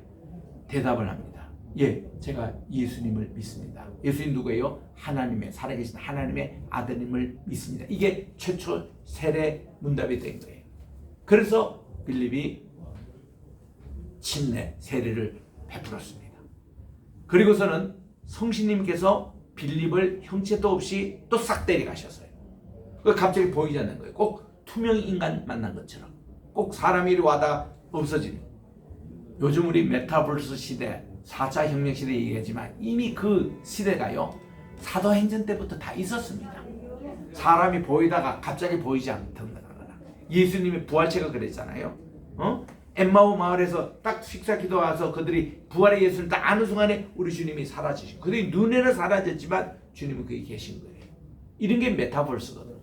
대답을 합니다. 예, 제가 예수님을 믿습니다. 예수님 누구예요? 하나님의 살아계신 하나님의 아드님을 믿습니다. 이게 최초 세례 문답이 된 거예요. 그래서 빌립이 침례 세례를 베풀었습니다. 그리고서는 성신님께서 빌립을 형체도 없이 또 싹 데려가셨어요. 갑자기 보이지 않는 거예요. 꼭 투명 인간 만난 것처럼 꼭 사람이 이리 와다 없어지는. 요즘 우리 메타버스 시대 4차 혁명 시대 얘기하지만 이미 그 시대가요 사도행전 때부터 다 있었습니다. 사람이 보이다가 갑자기 보이지 않던거나 예수님의 부활체가 그랬잖아요. 엠마오 마을에서 딱 식사 기도 와서 그들이 부활의 예수를 딱 아는 순간에 우리 주님이 사라지시고 그들이 눈에는 사라졌지만 주님은 거기 계신 거예요. 이런 게 메타버스거든요.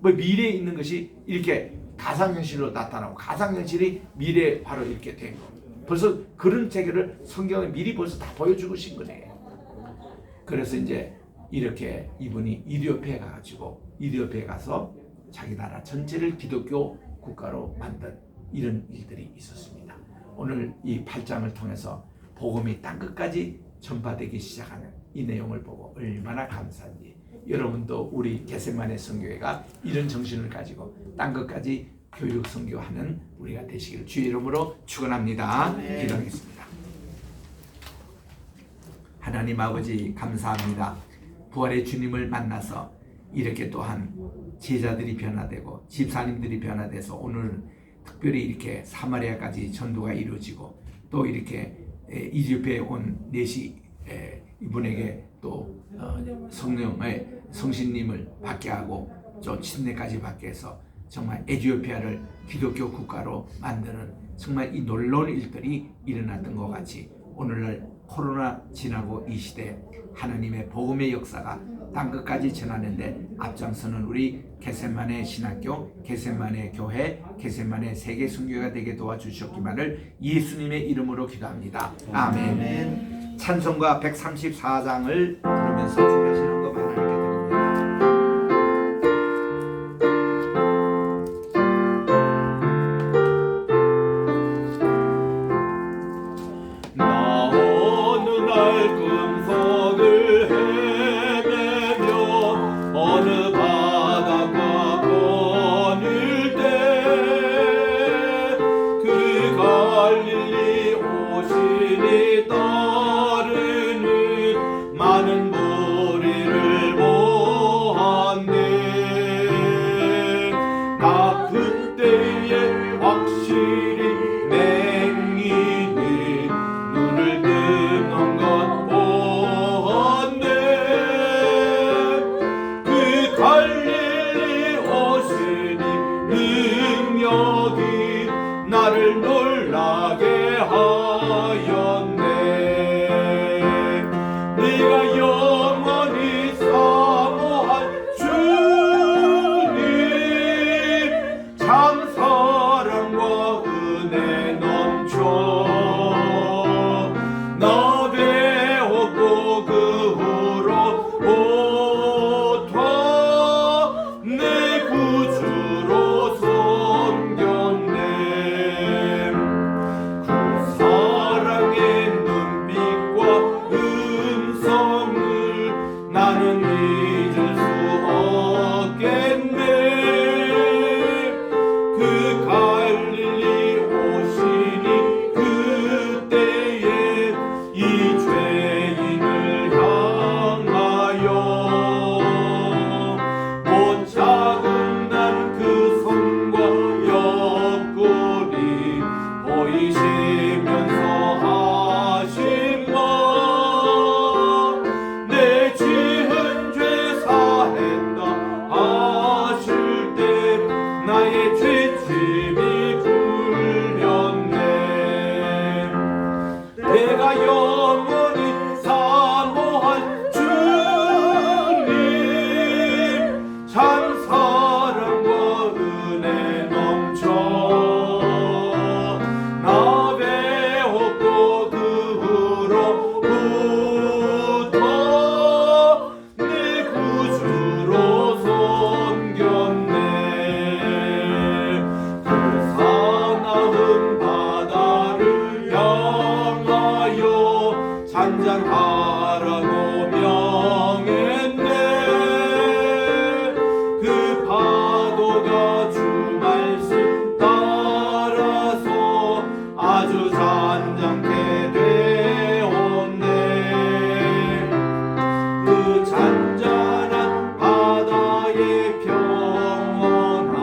뭐 미래에 있는 것이 이렇게 가상현실로 나타나고 가상현실이 미래에 바로 이렇게 된 겁니다. 벌써 그런 체계를 성경에 미리 벌써 다 보여주고 계신 거네요. 그래서 이제 이렇게 이분이 이디오피아에 가가지고 이디오피아에 가서 자기 나라 전체를 기독교 국가로 만든 이런 일들이 있었습니다. 오늘 이 8장을 통해서 복음이 땅끝까지 전파되기 시작하는 이 내용을 보고 얼마나 감사한지 여러분도 우리 겟세마네 선교회가 이런 정신을 가지고 땅끝까지 교육 선교하는 우리가 되시기를 주의 이름으로 축원합니다. 기도하겠습니다. 하나님 아버지 감사합니다. 부활의 주님을 만나서 이렇게 또한 제자들이 변화되고 집사님들이 변화돼서 오늘 특별히 이렇게 사마리아까지 전도가 이루어지고 또 이렇게 이집트에 온 넷이 이분에게 또 성령의 성신님을 받게 하고 또 침례까지 받게 해서 정말 에티오피아를 기독교 국가로 만드는 정말 이 놀라운 일들이 일어났던 것 같이 오늘날 코로나 지나고 이 시대 하나님의 복음의 역사가 땅끝까지 전하는데 앞장서는 우리 겟세마네 신학교, 겟세마네 교회, 겟세마네 세계 선교가 되게 도와주셨기만을 예수님의 이름으로 기도합니다. 아멘. 찬송가 134장을 부르면서 준비하시는 거 하나님께 드립니다. 나 어느 날 금속을 헤매며 어느 바닷가 거닐 때 그 갈릴리 오신이 따르는 많은 무리를 보았네. 나 그때에 확실히 맹인이 눈을 뜨는 것 보았네. 그 갈릴리 오시니 능력이 나를 놀라게 하였네. 네가 영원히 사모할 주님 참 사랑과 은혜 넘쳐 나 배웠고 그 후로부터 내 구주로 섬겼네. 그 사랑의 눈빛과 음성을 나는 잊을 수 없겠네. 그 갈릴리 오시니 그때에 이 죄인을 향하여 못 잡은 난 그 손과 옆구리 보이시면서 하신 말 내 지은 죄 사했다 하실 때 나의 죄짐이 풀렸네. 내가 영원히 사모할 주님 참 사랑과 은혜 넘쳐 나 배웠고 그 후로부터 내 구주로 섬겼네. 그 사나운 바다를 향하여 잔잔하라고 명했네. 그 파도가 주 말씀 따라서 아주 잔잔케 되었네. 그 잔잔한 바다의 평온함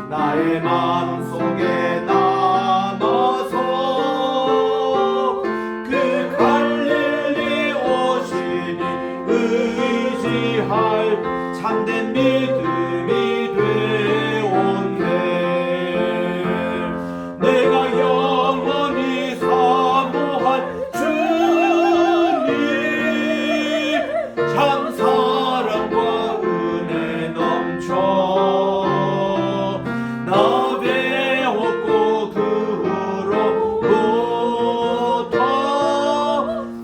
나의 마음속에 남아서 그 갈릴리 오시니 의지할 참된 믿음이 되었네. 내가 영원히 사모할 주님 참 사랑과 은혜 넘쳐 나 배웠고 그 후로부터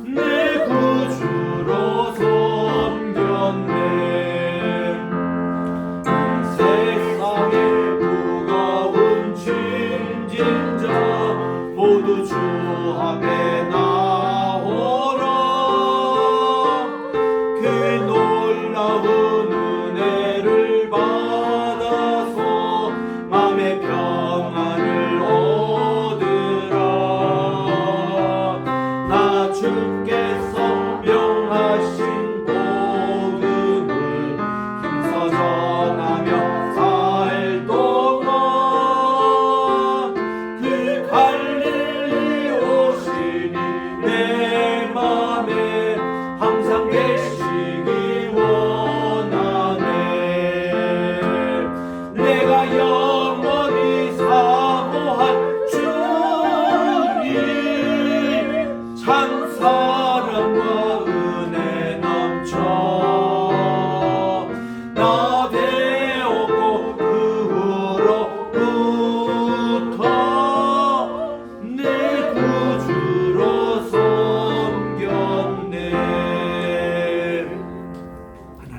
내 구주로 섬겼네. 세상의 무거운 짐진 자 모두 주 앞에 나오라. 그 놀라운 은혜를 받아서 마음의 평안을 얻으라. 나 주께서 명하신 복음을 힘써 전하며 살 동안 그 갈릴리 오시니 내 맘에 항상 계시기 원하네.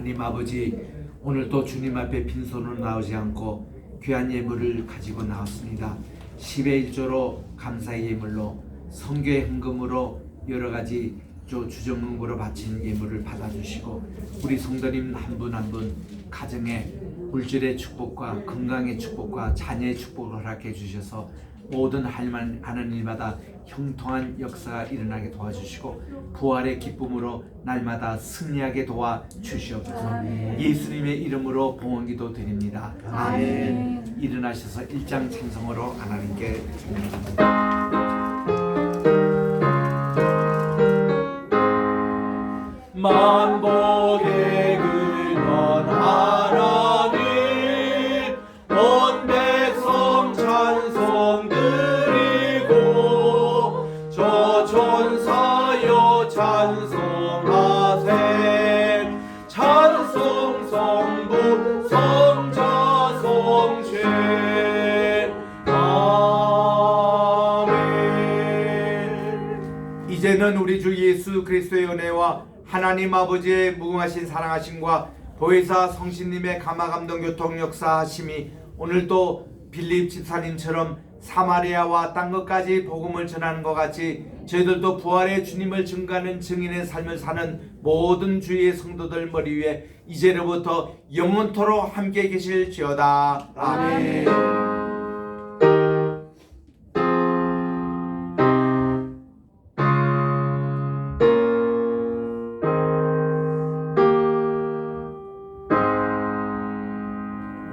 하나님 아버지, 오늘도 주님 앞에 빈손으로 나오지 않고 귀한 예물을 가지고 나왔습니다. 10의 1조로 감사의 예물로, 성교의 헌금으로, 여러 가지 주정응고로 바친 예물을 받아주시고, 우리 성도님 한 분 한 분 가정에 물질의 축복과 건강의 축복과 자녀의 축복을 허락해 주셔서 모든 하는 일마다 형통한 역사가 일어나게 도와주시고, 부활의 기쁨으로 날마다 승리하게 도와주시옵소서. 예수님의 이름으로 봉헌기도 드립니다. 아멘. 일어나셔서 1장 찬송으로 하나님께 만복의 근원 하나님, 온 백성 찬송 드리고, 저천사여 찬송하세. 찬송 성부 성자 성죄. 아멘. 이제는 우리 주 예수 그리스도의 은혜와 하나님 아버지의 무궁하신 사랑하심과 보혜사 성신님의 감화감동 교통 역사하심이 오늘도 빌립 집사님처럼 사마리아와 딴 것까지 복음을 전하는 것 같이 저희들도 부활의 주님을 증거하는 증인의 삶을 사는 모든 주의 성도들 머리 위에 이제로부터 영원토록 함께 계실지어다. 아멘.